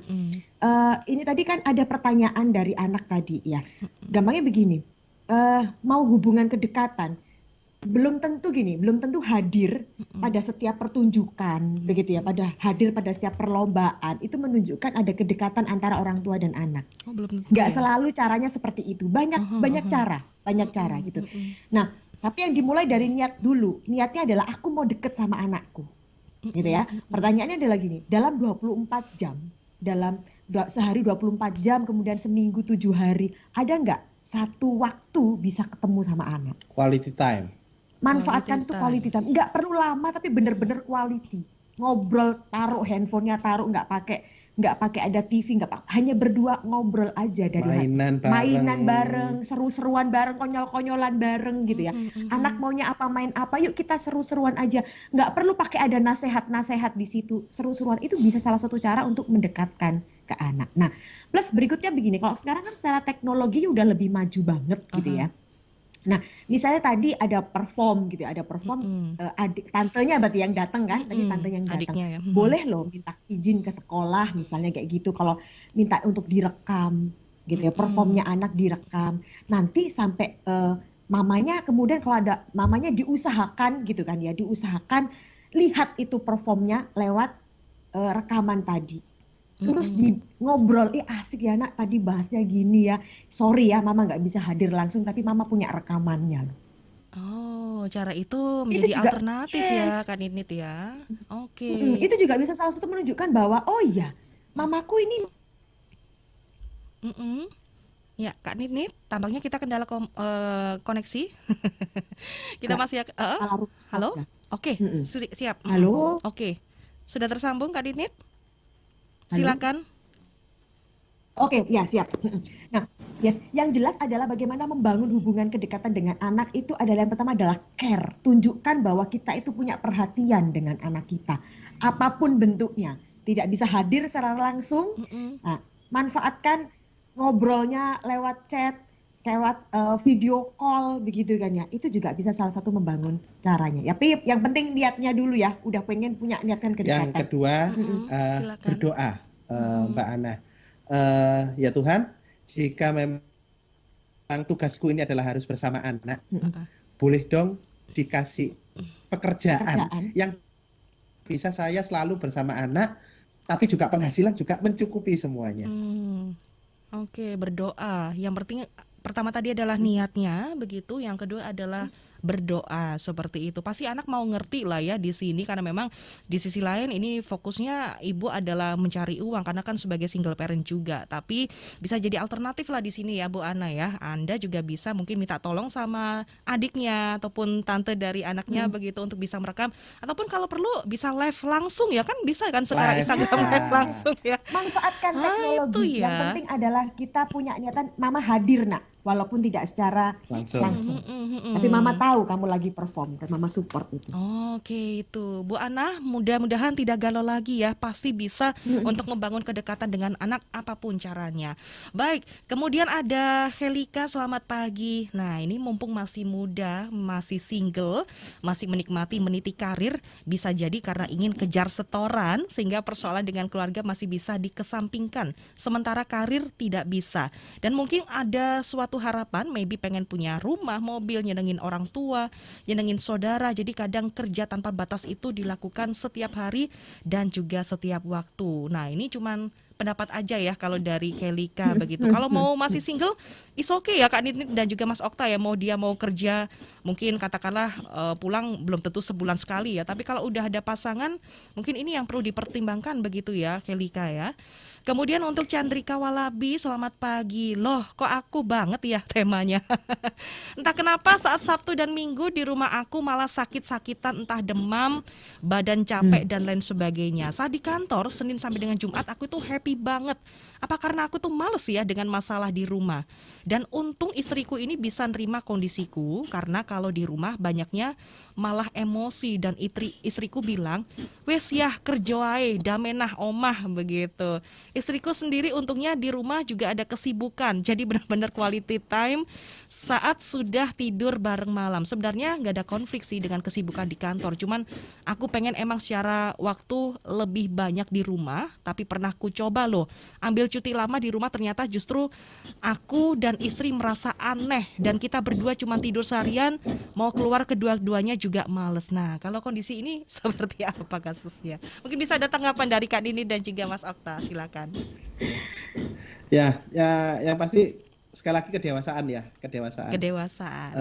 Speaker 2: ini tadi kan ada pertanyaan dari anak tadi ya. Gampangnya begini, mau hubungan kedekatan, belum tentu gini, belum tentu hadir
Speaker 1: Mm-mm.
Speaker 2: pada setiap pertunjukan, begitu ya, hadir pada setiap perlombaan, itu menunjukkan ada kedekatan antara orang tua dan anak.
Speaker 1: Oh, belum tentu
Speaker 2: Nggak
Speaker 1: ya.
Speaker 2: selalu caranya seperti itu, banyak
Speaker 1: Aha,
Speaker 2: banyak
Speaker 1: aha.
Speaker 2: cara, banyak cara
Speaker 1: Mm-mm,
Speaker 2: gitu.
Speaker 1: mm-mm,
Speaker 2: Nah, tapi yang dimulai dari niat dulu, niatnya adalah aku mau deket sama anakku, gitu
Speaker 1: mm-mm,
Speaker 2: ya.
Speaker 1: mm-mm.
Speaker 2: Pertanyaannya adalah gini, dalam 24 jam, sehari 24 jam, kemudian seminggu 7 hari, ada nggak satu waktu bisa ketemu sama anak?
Speaker 3: Quality time.
Speaker 1: Quality
Speaker 2: Manfaatkan itu
Speaker 1: time.
Speaker 2: quality time. Nggak perlu lama tapi bener-bener quality. Ngobrol, taruh handphonenya, taruh nggak pakai ada TV, hanya berdua ngobrol aja dari hati.
Speaker 3: Mainan bareng.
Speaker 2: Mainan bareng, seru-seruan bareng, konyol-konyolan bareng gitu ya.
Speaker 1: Mm-mm,
Speaker 2: Anak
Speaker 1: mm-mm.
Speaker 2: maunya apa main apa, yuk kita seru-seruan aja. Nggak perlu pakai ada nasehat-nasehat di situ. Seru-seruan itu bisa salah satu cara untuk mendekatkan ke anak. Nah, plus berikutnya begini, kalau sekarang kan secara teknologi udah lebih maju banget gitu
Speaker 1: Aha.
Speaker 2: ya. Nah, misalnya tadi ada perform gitu ya, ada perform
Speaker 1: Mm-mm.
Speaker 2: adik tantenya berarti yang datang kan, tadi
Speaker 1: Mm-mm.
Speaker 2: tantenya yang datang.
Speaker 1: Adiknya ya.
Speaker 2: Boleh loh minta izin ke sekolah misalnya kayak gitu kalau minta untuk direkam gitu ya, performnya
Speaker 1: Mm-mm.
Speaker 2: anak direkam. Nanti sampai mamanya kemudian kalau ada mamanya diusahakan gitu kan ya, diusahakan lihat itu performnya lewat rekaman tadi. Terus
Speaker 1: Mm-mm.
Speaker 2: ngobrol, asik ya nak tadi bahasnya gini ya. Sorry ya mama nggak bisa hadir langsung tapi mama punya rekamannya loh.
Speaker 1: Oh, cara itu
Speaker 2: Itu
Speaker 1: menjadi
Speaker 2: juga
Speaker 1: alternatif ya,
Speaker 2: yes.
Speaker 1: Kak Nitnit ya. Oke.
Speaker 2: Itu juga bisa salah satu menunjukkan bahwa oh iya, mamaku ini
Speaker 1: Mm-mm. Ya, Kak Nitnit, tampaknya kita kendala koneksi. Kita
Speaker 2: juga
Speaker 1: masih
Speaker 2: kepala rumah
Speaker 1: halo?
Speaker 2: tangga.
Speaker 1: Oke,
Speaker 2: Mm-mm.
Speaker 1: siap. Mm-mm.
Speaker 2: Halo,
Speaker 1: Oke. Sudah tersambung Kak Nitnit?
Speaker 2: halo.
Speaker 1: Silakan.
Speaker 2: Oke, ya siap. Nah, yes, yang jelas adalah bagaimana membangun hubungan kedekatan dengan anak itu adalah yang pertama adalah care. Tunjukkan bahwa kita itu punya perhatian dengan anak kita. Apapun bentuknya. Tidak bisa hadir secara langsung.
Speaker 1: Mm-mm.
Speaker 2: Nah, manfaatkan ngobrolnya lewat chat, lewat video call begitu kan ya. Itu juga bisa salah satu membangun caranya. Ya, tapi yang penting niatnya dulu ya. Udah pengen punya niatkan
Speaker 3: Yang
Speaker 2: kedekatan.
Speaker 3: kedua,
Speaker 1: Mm-mm. Silakan.
Speaker 3: berdoa,
Speaker 1: Mm-mm.
Speaker 3: Mbak Ana. Ya Tuhan, jika memang tugasku ini adalah harus bersama anak,
Speaker 1: Uh-uh.
Speaker 3: boleh dong dikasih pekerjaan
Speaker 2: Pekerjaan.
Speaker 3: yang bisa saya selalu bersama anak, tapi juga penghasilan juga mencukupi semuanya.
Speaker 1: Oke, berdoa. Yang penting pertama tadi adalah niatnya, begitu. Yang kedua adalah berdoa seperti itu. Pasti anak mau ngerti lah ya di sini karena memang di sisi lain ini fokusnya ibu adalah mencari uang karena kan sebagai single parent juga. Tapi bisa jadi alternatif lah di sini ya Bu Ana ya. Anda juga bisa mungkin minta tolong sama adiknya ataupun tante dari anaknya begitu untuk bisa merekam ataupun kalau perlu bisa live langsung ya kan bisa kan sekarang
Speaker 3: Live
Speaker 1: Instagram
Speaker 3: bisa.
Speaker 1: live langsung ya.
Speaker 2: Manfaatkan
Speaker 1: Ah,
Speaker 2: teknologi.
Speaker 1: itu
Speaker 2: Yang
Speaker 1: ya.
Speaker 2: penting adalah kita punya niatan mama hadir nak, walaupun tidak secara
Speaker 3: Langsung.
Speaker 2: langsung. Tapi mama tahu kamu lagi perform dan mama support itu.
Speaker 1: Oke itu Bu Ana, mudah-mudahan tidak galau lagi ya. Pasti bisa untuk membangun kedekatan dengan anak apapun caranya. Baik, kemudian ada Helika, selamat pagi. Nah ini mumpung masih muda, masih single, masih menikmati meniti karir, bisa jadi karena ingin kejar setoran sehingga persoalan dengan keluarga masih bisa dikesampingkan. Sementara karir tidak bisa. Dan mungkin ada suatu harapan, maybe pengen punya rumah, mobil, nyenengin orang tua, nyenengin saudara. Jadi kadang kerja tanpa batas itu dilakukan setiap hari dan juga setiap waktu. Nah ini cuman pendapat aja ya kalau dari Kelika begitu. Kalau mau masih single, is okay ya Kak Nitnit dan juga Mas Okta ya. Mau dia mau kerja mungkin katakanlah pulang belum tentu sebulan sekali ya. Tapi kalau udah ada pasangan mungkin ini yang perlu dipertimbangkan begitu ya Kelika ya. Kemudian untuk Chandrika Walabi, selamat pagi. Loh, kok aku banget ya temanya. Entah kenapa saat Sabtu dan Minggu di rumah aku malah sakit-sakitan, entah demam, badan capek dan lain sebagainya. Saat di kantor Senin sampai dengan Jumat aku tuh happy banget. Apa karena aku tuh males ya dengan masalah di rumah. Dan untung istriku ini bisa nerima kondisiku karena kalau di rumah banyaknya malah emosi dan istriku bilang, "Wes ya kerja wae, damenah omah," begitu. Istriku sendiri untungnya di rumah juga ada kesibukan. Jadi benar-benar quality time saat sudah tidur bareng malam. Sebenarnya nggak ada konflik sih dengan kesibukan di kantor. Cuman aku pengen emang secara waktu lebih banyak di rumah. Tapi pernah ku coba coba loh ambil cuti lama di rumah, ternyata justru aku dan istri merasa aneh dan kita berdua cuma tidur seharian, mau keluar kedua-duanya juga males. Nah, kalau kondisi ini seperti apa kasusnya? Mungkin bisa ada tanggapan dari Kak Dini dan juga Mas Okta, silakan.
Speaker 3: Ya, yang pasti sekali lagi kedewasaan ya, kedewasaan.
Speaker 1: Kedewasaan.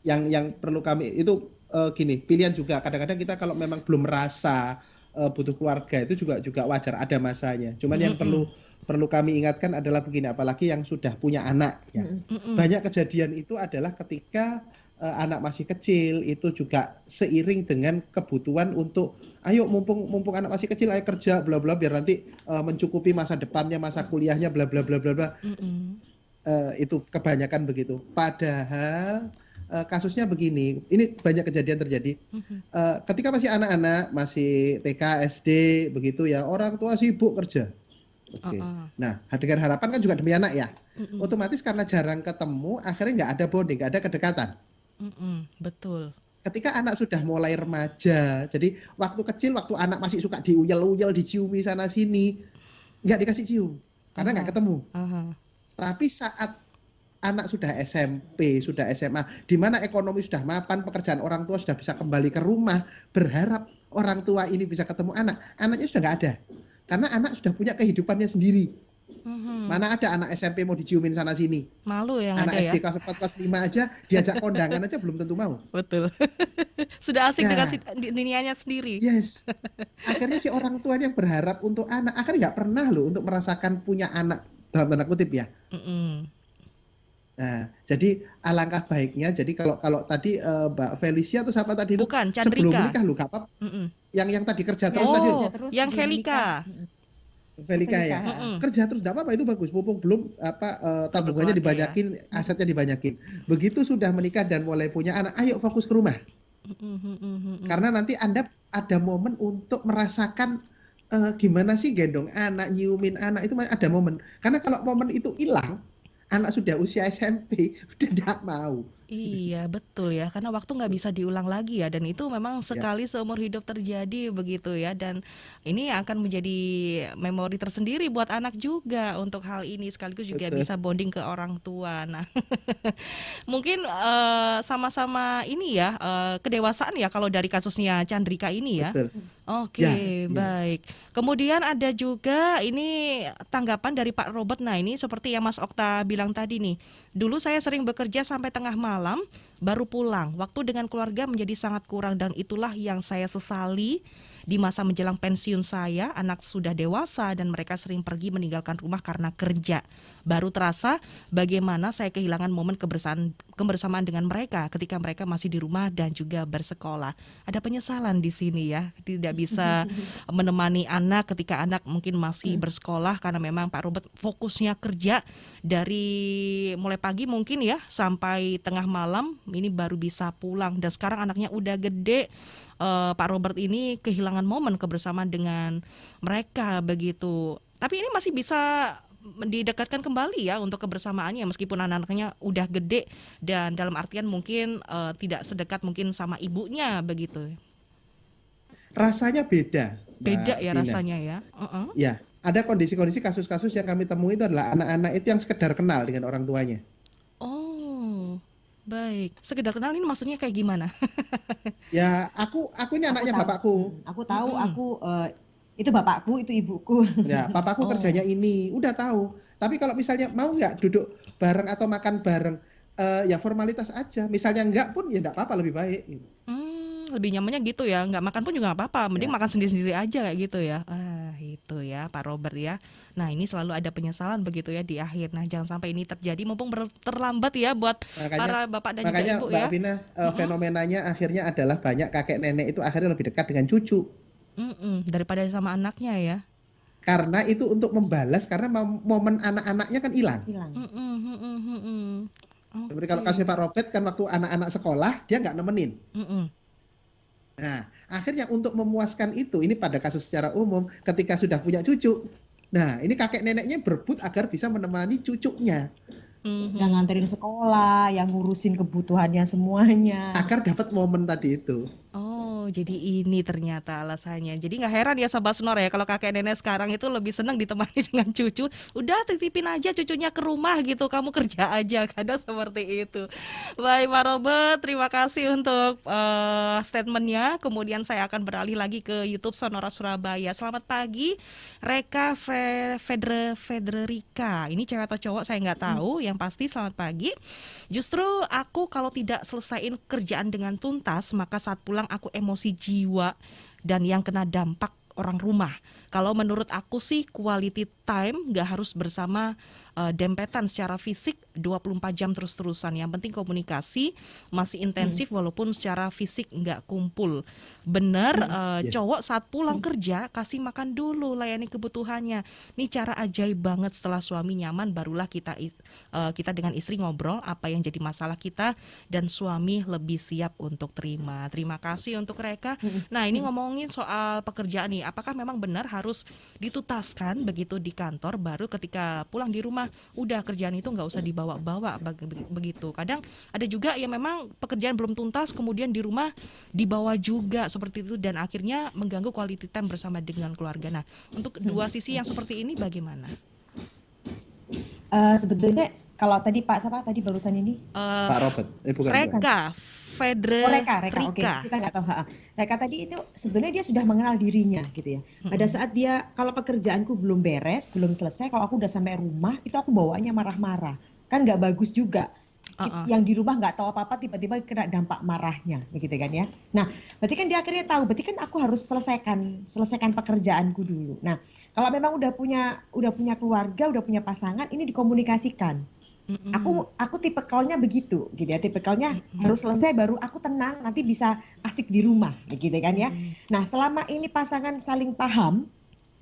Speaker 3: Yang perlu kami itu gini, pilihan juga. Kadang-kadang kita kalau memang belum merasa butuh keluarga itu juga wajar, ada masanya. Cuman yang perlu kami ingatkan adalah begini, apalagi yang sudah punya anak ya. Banyak kejadian itu adalah ketika anak masih kecil itu juga seiring dengan kebutuhan untuk ayo mumpung anak masih kecil ayo kerja bla bla biar nanti mencukupi masa depannya, masa kuliahnya bla bla bla bla bla. Itu kebanyakan begitu. Padahal kasusnya begini, ini banyak kejadian terjadi. Ketika masih anak-anak, masih TK, SD begitu ya, orang tua sibuk kerja. Oke. Nah, dengan harapan kan juga demi anak ya. Otomatis karena jarang ketemu, akhirnya nggak ada bonding, nggak ada kedekatan.
Speaker 1: Betul.
Speaker 3: Ketika anak sudah mulai remaja, jadi waktu kecil, waktu anak masih suka diuyel-uyel, diciumi sana sini, nggak dikasih cium, karena nggak ketemu. Tapi saat anak sudah SMP, sudah SMA, di mana ekonomi sudah mapan, pekerjaan orang tua sudah bisa kembali ke rumah, berharap orang tua ini bisa ketemu anak, anaknya sudah nggak ada, karena anak sudah punya kehidupannya sendiri. Mana ada anak SMP mau diciumin sana sini.
Speaker 1: Malu yang
Speaker 3: anak
Speaker 1: ada
Speaker 3: SD
Speaker 1: ya.
Speaker 3: kelas 4, kelas 5 aja diajak kondangan aja belum tentu mau.
Speaker 1: Betul. Sudah asik
Speaker 3: Nah,
Speaker 1: dengan dunianya sendiri.
Speaker 3: Yes. Akhirnya si orang tua yang berharap untuk anak, akhirnya nggak pernah loh untuk merasakan punya anak dalam tanda kutip ya. Nah, jadi alangkah baiknya. Jadi kalau tadi Mbak Felicia atau siapa tadi itu
Speaker 1: Bukan,
Speaker 3: sebelum
Speaker 1: Chandrika.
Speaker 3: menikah lu kapap. Yang tadi kerja terus tadi.
Speaker 1: Oh,
Speaker 2: terus
Speaker 1: yang
Speaker 2: sebelum
Speaker 1: Velika.
Speaker 3: Velika ya. Kerja terus enggak apa-apa itu bagus. Mumpung belum tabungannya
Speaker 1: Berkeluarga
Speaker 3: dibanyakin, asetnya dibanyakin. Begitu sudah menikah dan mulai punya anak, ayo fokus ke rumah. Karena nanti Anda ada momen untuk merasakan gimana sih gendong anak, nyiumin anak, itu ada momen. Karena kalau momen itu hilang, anak sudah usia SMP, udah enggak mau.
Speaker 1: Iya, betul ya. Karena waktu nggak bisa diulang lagi ya. Dan itu memang sekali seumur hidup terjadi begitu ya. Dan ini akan menjadi memori tersendiri buat anak juga untuk hal ini. Sekaligus juga
Speaker 3: Betul.
Speaker 1: bisa bonding ke orang tua. Nah, mungkin sama-sama ini ya, kedewasaan ya kalau dari kasusnya Chandrika ini ya.
Speaker 3: Betul.
Speaker 1: Oke,
Speaker 3: Ya.
Speaker 1: baik. Kemudian ada juga ini tanggapan dari Pak Robert. Nah, ini seperti yang Mas Okta bilang tadi nih. Dulu saya sering bekerja sampai tengah malam, baru pulang. Waktu dengan keluarga menjadi sangat kurang dan itulah yang saya sesali di masa menjelang pensiun saya. Anak sudah dewasa dan mereka sering pergi meninggalkan rumah karena kerja. Baru terasa bagaimana saya kehilangan momen kebersamaan dengan mereka ketika mereka masih di rumah dan juga bersekolah. Ada penyesalan di sini ya, tidak bisa menemani anak ketika anak mungkin masih bersekolah karena memang Pak Robert fokusnya kerja dari mulai pagi mungkin ya sampai tengah malam ini baru bisa pulang dan sekarang anaknya udah gede. Pak Robert ini kehilangan momen kebersamaan dengan mereka begitu. Tapi ini masih bisa didekatkan kembali ya untuk kebersamaannya meskipun anak-anaknya udah gede dan dalam artian mungkin tidak sedekat mungkin sama ibunya begitu.
Speaker 3: Rasanya beda.
Speaker 1: Beda ya
Speaker 3: Dina.
Speaker 1: rasanya ya.
Speaker 3: Ya, ada kondisi-kondisi kasus-kasus yang kami temui itu adalah anak-anak itu yang sekedar kenal dengan orang tuanya.
Speaker 1: Oh, baik. Sekedar kenal ini maksudnya kayak gimana?
Speaker 3: Ya, aku ini anaknya
Speaker 2: tahu.
Speaker 3: bapakku.
Speaker 2: Aku tahu, itu bapakku, itu ibuku.
Speaker 3: Ya, papaku kerjanya ini, udah tahu. Tapi kalau misalnya mau nggak duduk bareng atau makan bareng, ya formalitas aja. Misalnya nggak pun ya nggak apa-apa, lebih baik.
Speaker 1: Lebih nyamannya gitu ya, nggak makan pun juga nggak apa-apa, mending
Speaker 3: Ya.
Speaker 1: makan sendiri-sendiri aja kayak gitu ya. Itu ya Pak Robert ya. Nah ini selalu ada penyesalan begitu ya di akhir. Nah jangan sampai ini terjadi mumpung terlambat ya buat para bapak dan juga
Speaker 3: Makanya
Speaker 1: ibu
Speaker 3: Mbak
Speaker 1: ya.
Speaker 3: Vina, fenomenanya akhirnya adalah banyak kakek nenek itu akhirnya lebih dekat dengan cucu.
Speaker 1: Daripada sama anaknya ya.
Speaker 3: Karena itu untuk membalas, karena momen anak-anaknya kan hilang. Seperti kalau kasih Pak Robert kan waktu anak-anak sekolah, dia nggak nemenin. Nah, akhirnya untuk memuaskan itu, ini pada kasus secara umum, ketika sudah punya cucu, nah ini kakek neneknya berebut agar bisa menemani cucunya.
Speaker 2: Yang nganterin sekolah, yang ngurusin kebutuhannya semuanya.
Speaker 3: Agar dapat momen tadi itu.
Speaker 1: Oh jadi ini ternyata alasannya. Jadi nggak heran ya Sobat Sonora ya kalau kakek nenek sekarang itu lebih senang ditemani dengan cucu. Udah titipin aja cucunya ke rumah gitu, kamu kerja aja. Kadang seperti itu. Baik Pak Robert, terima kasih untuk statementnya. Kemudian saya akan beralih lagi ke YouTube Sonora Surabaya. Selamat pagi, Reka Federica. Ini cewek atau cowok saya nggak tahu. Yang pasti selamat pagi. Justru aku kalau tidak selesaiin kerjaan dengan tuntas, maka saat pulang aku emosi jiwa dan yang kena dampak orang rumah. Kalau menurut aku sih quality time nggak harus bersama dempetan secara fisik 24 jam terus-terusan. Yang penting komunikasi masih intensif walaupun secara fisik nggak kumpul. Bener,
Speaker 3: Yes.
Speaker 1: cowok saat pulang kerja kasih makan dulu, layani kebutuhannya. Ini cara ajaib banget, setelah suami nyaman barulah kita dengan istri ngobrol apa yang jadi masalah kita dan suami lebih siap untuk terima. Terima kasih untuk Reka. Nah, ini ngomongin soal pekerjaan nih, apakah memang benar harus ditutaskan begitu di kantor, baru ketika pulang di rumah udah kerjaan itu nggak usah dibawa-bawa begitu. Kadang ada juga yang memang pekerjaan belum tuntas kemudian di rumah dibawa juga seperti itu dan akhirnya mengganggu quality time bersama dengan keluarga. Nah, untuk dua sisi yang seperti ini bagaimana?
Speaker 2: Sebetulnya kalau tadi Pak siapa tadi barusan ini?
Speaker 3: Pak Robert, bukan.
Speaker 1: Reka
Speaker 2: Reka, oke.
Speaker 1: Federica.
Speaker 2: Kita nggak tahu. Reka tadi itu sebetulnya dia sudah mengenal dirinya gitu ya. Pada saat dia, kalau pekerjaanku belum beres, belum selesai, kalau aku udah sampai rumah, itu aku bawaannya marah-marah. Kan nggak bagus juga. Yang di rumah nggak tahu apa-apa, tiba-tiba kena dampak marahnya, begitu kan ya. Nah, berarti kan dia akhirnya tahu, berarti kan aku harus selesaikan pekerjaanku dulu. Nah, kalau memang udah punya keluarga, udah punya pasangan, ini dikomunikasikan. Aku tipikalnya begitu gitu ya, tipikalnya harus selesai baru aku tenang, nanti bisa asik di rumah gitu kan ya. Nah, selama ini pasangan saling paham,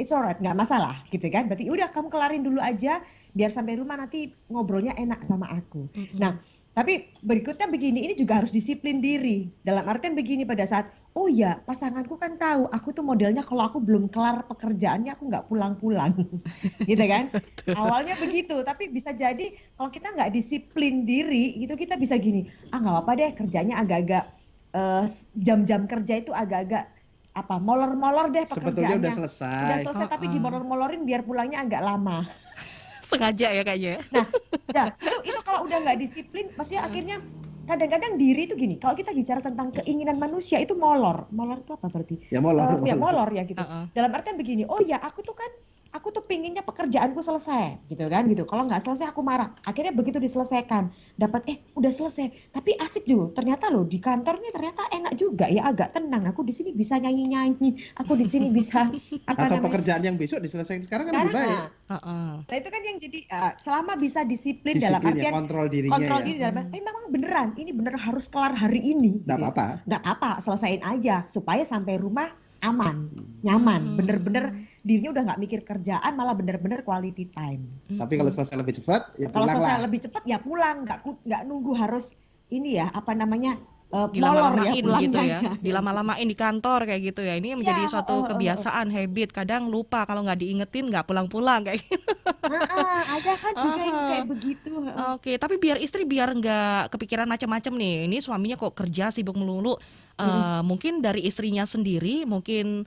Speaker 2: it's alright, nggak masalah gitu kan. Berarti udah kamu kelarin dulu aja biar sampai rumah nanti ngobrolnya enak sama aku. Nah, tapi berikutnya begini, ini juga harus disiplin diri. Dalam artian begini, pada saat, oh ya pasanganku kan tahu, aku tuh modelnya kalau aku belum kelar pekerjaannya aku nggak pulang-pulang, gitu kan? Awalnya begitu, tapi bisa jadi kalau kita nggak disiplin diri, gitu kita bisa gini, nggak apa-apa deh kerjanya agak-agak jam-jam kerja itu agak-agak molor-molor deh pekerjaannya.
Speaker 3: Sebetulnya udah selesai.
Speaker 2: Udah selesai tapi dimolor-molorin biar pulangnya agak lama.
Speaker 1: Sengaja ya kayaknya.
Speaker 2: Nah, itu kalau udah nggak disiplin, maksudnya akhirnya kadang-kadang diri itu gini. Kalau kita bicara tentang keinginan manusia itu molor. Molor itu apa berarti?
Speaker 3: Ya molor.
Speaker 2: Ya molor ya gitu. Dalam artian begini. Oh ya, aku tuh pinginnya pekerjaanku selesai, gitu kan gitu. Kalau nggak selesai aku marah. Akhirnya begitu diselesaikan, dapat udah selesai. Tapi asik juga. Ternyata loh di kantor nih ternyata enak juga ya, agak tenang. Aku di sini bisa nyanyi-nyanyi. Aku di sini bisa
Speaker 3: atau pekerjaan yang besok diselesaikan sekarang kan lebih baik.
Speaker 2: Nah itu kan yang jadi selama bisa disiplin dalam artian
Speaker 3: kontrol dirinya.
Speaker 2: Kontrol diri dalam artian memang beneran ini bener harus kelar hari ini.
Speaker 3: Nggak apa-apa.
Speaker 2: Nggak apa, selesaiin aja supaya sampai rumah aman, nyaman, bener-bener dirinya udah nggak mikir kerjaan, malah bener-bener quality time.
Speaker 3: Tapi kalau selesai lebih cepat, ya
Speaker 2: kalau
Speaker 3: pulang
Speaker 2: selesai
Speaker 3: lah.
Speaker 2: lebih cepat ya pulang, nggak nunggu harus ini ya
Speaker 1: dilama-lamain
Speaker 2: molor
Speaker 1: gitu ya,
Speaker 2: pulangnya.
Speaker 1: dilama-lamain di kantor kayak gitu ya. Ini menjadi suatu kebiasaan, habit. Kadang lupa kalau nggak diingetin nggak pulang-pulang kayak gitu.
Speaker 2: Ada kan juga yang kayak begitu.
Speaker 1: Oke, tapi biar istri biar nggak kepikiran macam-macam nih. Ini suaminya kok kerja sibuk melulu. Mungkin dari istrinya sendiri, mungkin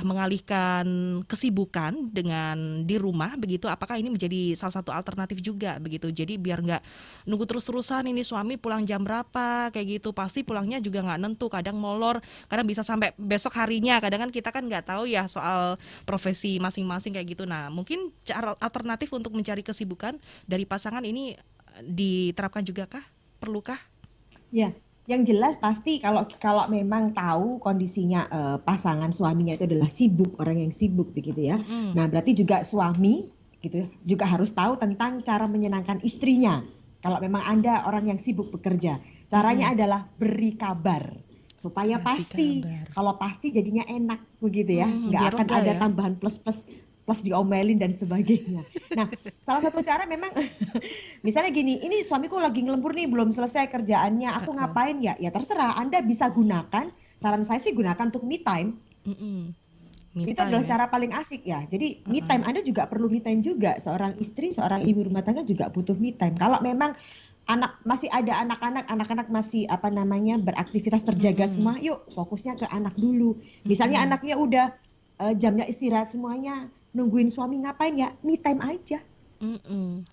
Speaker 1: mengalihkan kesibukan dengan di rumah begitu. Apakah ini menjadi salah satu alternatif juga begitu? Jadi biar nggak nunggu terus-terusan ini suami pulang jam berapa kayak gitu. Pasti pulangnya juga nggak nentu. Kadang molor, kadang bisa sampai besok harinya. Kadang kan kita kan nggak tahu ya soal profesi masing-masing kayak gitu. Nah, mungkin cara alternatif untuk mencari kesibukan dari pasangan ini diterapkan juga kah? Perlukah?
Speaker 2: Ya. Yang jelas pasti kalau memang tahu kondisinya pasangan suaminya itu adalah sibuk, orang yang sibuk begitu ya. Nah, berarti juga suami gitu juga harus tahu tentang cara menyenangkan istrinya. Kalau memang Anda orang yang sibuk bekerja, caranya adalah beri kabar supaya pasti. Kalau pasti jadinya enak begitu ya. Nggak akan ada tambahan plus diomelin dan sebagainya. Nah, salah satu cara memang misalnya gini, ini suamiku lagi ngelembur nih, belum selesai kerjaannya, aku ngapain ya? Ya terserah, Anda bisa gunakan, saran saya sih gunakan untuk me time. Itu adalah cara paling asik ya. Jadi me time, Anda juga perlu me time juga. Seorang istri, seorang ibu rumah tangga juga butuh me time. Kalau memang masih ada anak-anak masih apa namanya beraktivitas terjaga semua, yuk fokusnya ke anak dulu. Misalnya anaknya udah jamnya istirahat semuanya, nungguin suami ngapain ya, me time aja.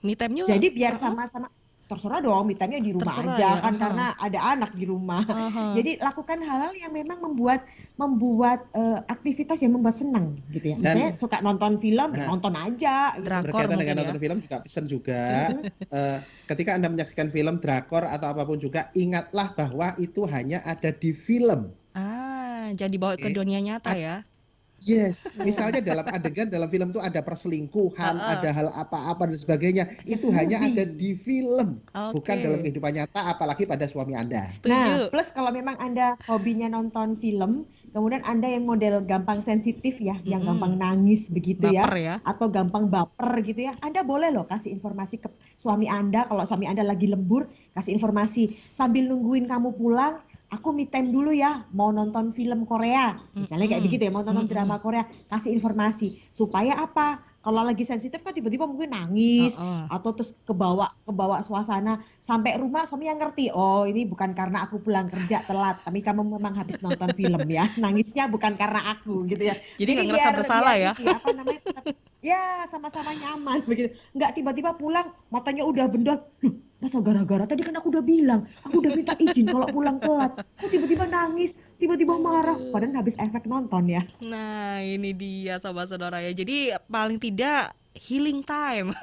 Speaker 1: Me time-nya
Speaker 2: Jadi biar sama-sama, terserah dong, me time-nya di rumah
Speaker 1: terserah
Speaker 2: aja
Speaker 1: ya.
Speaker 2: kan karena ada anak di rumah. Jadi lakukan hal-hal yang memang membuat aktivitas yang membuat senang gitu ya.
Speaker 3: Dan-
Speaker 2: Misalnya suka nonton film, ya
Speaker 3: Nah.
Speaker 2: nonton aja. Gitu.
Speaker 1: Drakor
Speaker 3: Berkaitan
Speaker 1: mungkin
Speaker 3: dengan
Speaker 1: ya.
Speaker 3: nonton film juga pesan juga ketika Anda menyaksikan film drakor atau apapun juga ingatlah bahwa itu hanya ada di film.
Speaker 1: Jadi bawa ke
Speaker 3: Oke.
Speaker 1: dunia nyata ya.
Speaker 3: Yes, misalnya dalam adegan dalam film itu ada perselingkuhan, ada hal apa-apa dan sebagainya, itu hanya ada di film, bukan
Speaker 1: Oke.
Speaker 3: dalam kehidupan nyata, apalagi pada suami Anda.
Speaker 1: Setuju.
Speaker 2: Nah, plus kalau memang Anda hobinya nonton film, kemudian Anda yang model gampang sensitif ya, yang gampang nangis begitu
Speaker 1: Baper
Speaker 2: ya,
Speaker 1: ya.
Speaker 2: atau gampang baper gitu ya, Anda boleh loh kasih informasi ke suami Anda, kalau suami Anda lagi lembur, kasih informasi, sambil nungguin kamu pulang, aku me time dulu ya, mau nonton film Korea, misalnya kayak begitu ya, mau nonton drama Korea, kasih informasi, supaya apa? Kalau lagi sensitif kan tiba-tiba mungkin nangis, atau terus kebawa suasana, sampai rumah suami yang ngerti, oh ini bukan karena aku pulang kerja telat, tapi kamu memang habis nonton film ya, nangisnya bukan karena aku gitu ya.
Speaker 1: Jadi nggak ngerasa bersalah ya.
Speaker 2: Apa namanya, tetap, ya sama-sama nyaman begitu. Nggak tiba-tiba pulang matanya udah bendol. Loh, masa gara-gara tadi kan aku udah bilang, aku udah minta izin kalau pulang telat. Kok tiba-tiba nangis, tiba-tiba marah, padahal habis efek nonton ya.
Speaker 1: Nah, ini dia sahabat saudara ya. Jadi paling tidak healing time.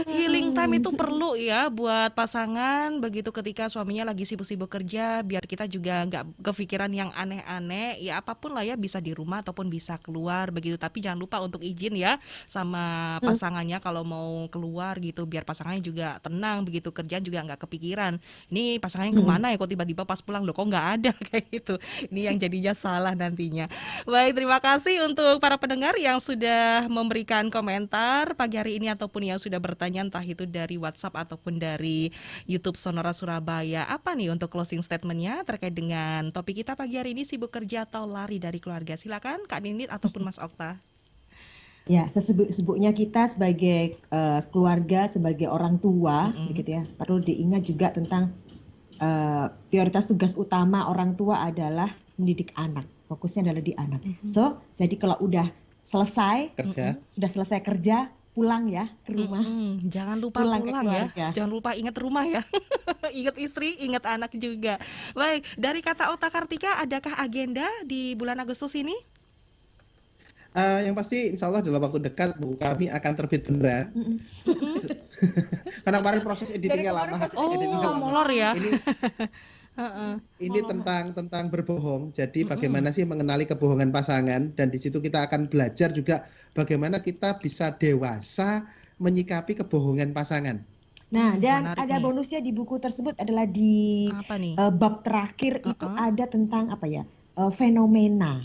Speaker 1: Healing time itu perlu ya buat pasangan begitu ketika suaminya lagi sibuk-sibuk kerja, biar kita juga nggak kepikiran yang aneh-aneh. Ya apapun lah ya, bisa di rumah ataupun bisa keluar begitu. Tapi jangan lupa untuk izin ya sama pasangannya kalau mau keluar gitu, biar pasangannya juga tenang begitu, kerjaan juga nggak kepikiran. Ini pasangannya kemana ya, kok tiba-tiba pas pulang loh kok nggak ada kayak gitu. Ini yang jadinya salah nantinya. Baik, terima kasih untuk para pendengar yang sudah memberikan komentar pagi hari ini ataupun yang sudah bertanya entah itu dari WhatsApp ataupun dari YouTube Sonora Surabaya. Apa nih untuk closing statementnya terkait dengan topik kita pagi hari ini, sibuk kerja atau lari dari keluarga? Silakan Kak Ninit ataupun Mas Okta.
Speaker 2: Ya, sesibuk-sibuknya kita sebagai keluarga, sebagai orang tua, begitu ya. Perlu diingat juga tentang prioritas tugas utama orang tua adalah mendidik anak. Fokusnya adalah di anak. So, jadi kalau udah selesai
Speaker 3: Kerja.
Speaker 2: sudah selesai kerja, pulang ya ke rumah.
Speaker 1: Jangan lupa
Speaker 2: Pulang
Speaker 1: pulang,
Speaker 2: ke
Speaker 1: ya.
Speaker 2: keluarga.
Speaker 1: Jangan lupa ingat rumah ya. Ingat istri, ingat anak juga. Baik, dari kata Okta Kartika, adakah agenda di bulan Agustus ini?
Speaker 3: Yang pasti insya Allah dalam waktu dekat buku kami akan terbit beneran. Karena kemarin proses editingnya
Speaker 2: Dari kemarin
Speaker 3: lama.
Speaker 2: proses
Speaker 3: editingnya lama.
Speaker 1: molor ya.
Speaker 3: Ini tentang berbohong. Jadi bagaimana sih mengenali kebohongan pasangan, dan di situ kita akan belajar juga bagaimana kita bisa dewasa menyikapi kebohongan pasangan.
Speaker 2: Nah, dan
Speaker 1: menarik
Speaker 2: ada
Speaker 1: nih.
Speaker 2: bonusnya di buku tersebut adalah di
Speaker 1: Apa nih?
Speaker 2: bab terakhir itu ada tentang apa ya? Fenomena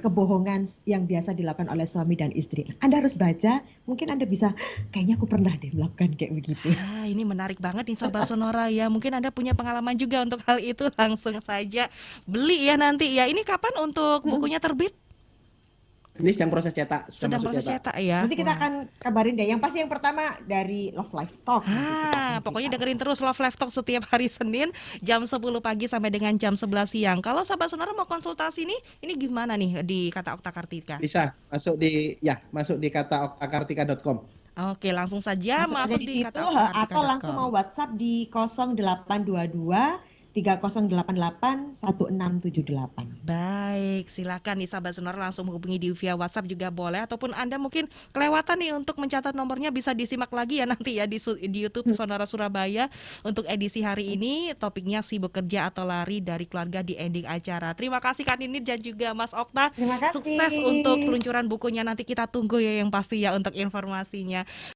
Speaker 2: kebohongan yang biasa dilakukan oleh suami dan istri. Anda harus baca, mungkin Anda bisa, kayaknya aku pernah deh melakukan kayak begitu.
Speaker 1: Ini menarik banget nih sahabat Sonora ya. Mungkin Anda punya pengalaman juga untuk hal itu, langsung saja beli ya nanti ya. Ini kapan untuk bukunya terbit?
Speaker 3: Ini sedang proses cetak,
Speaker 1: Sedang
Speaker 3: masuk
Speaker 1: proses cetak ya.
Speaker 2: Nanti kita akan kabarin deh. Yang pasti yang pertama dari Love Life Talk.
Speaker 1: Pokoknya dengerin terus Love Life Talk setiap hari Senin jam 10 pagi sampai dengan jam 11 siang. Kalau sahabat Sonora mau konsultasi nih, ini gimana nih di Kata Okta Kartika?
Speaker 3: Bisa masuk di kataoktakartika.com.
Speaker 1: Oke, langsung saja masuk
Speaker 2: di situ
Speaker 1: kataoktakartika.com.
Speaker 2: atau langsung mau WhatsApp di 0822 3088 1678.
Speaker 1: Baik, silakan nih sahabat Sonora langsung menghubungi di via WhatsApp juga boleh, ataupun Anda mungkin kelewatan nih untuk mencatat nomornya, bisa disimak lagi ya nanti ya di YouTube Sonora Surabaya untuk edisi hari ini. Topiknya sibuk kerja atau lari dari keluarga di ending acara. Terima kasih Kak Ninit dan juga Mas Okta.
Speaker 2: Terima kasih.
Speaker 1: Sukses untuk peluncuran bukunya, nanti kita tunggu ya yang pasti ya untuk informasinya.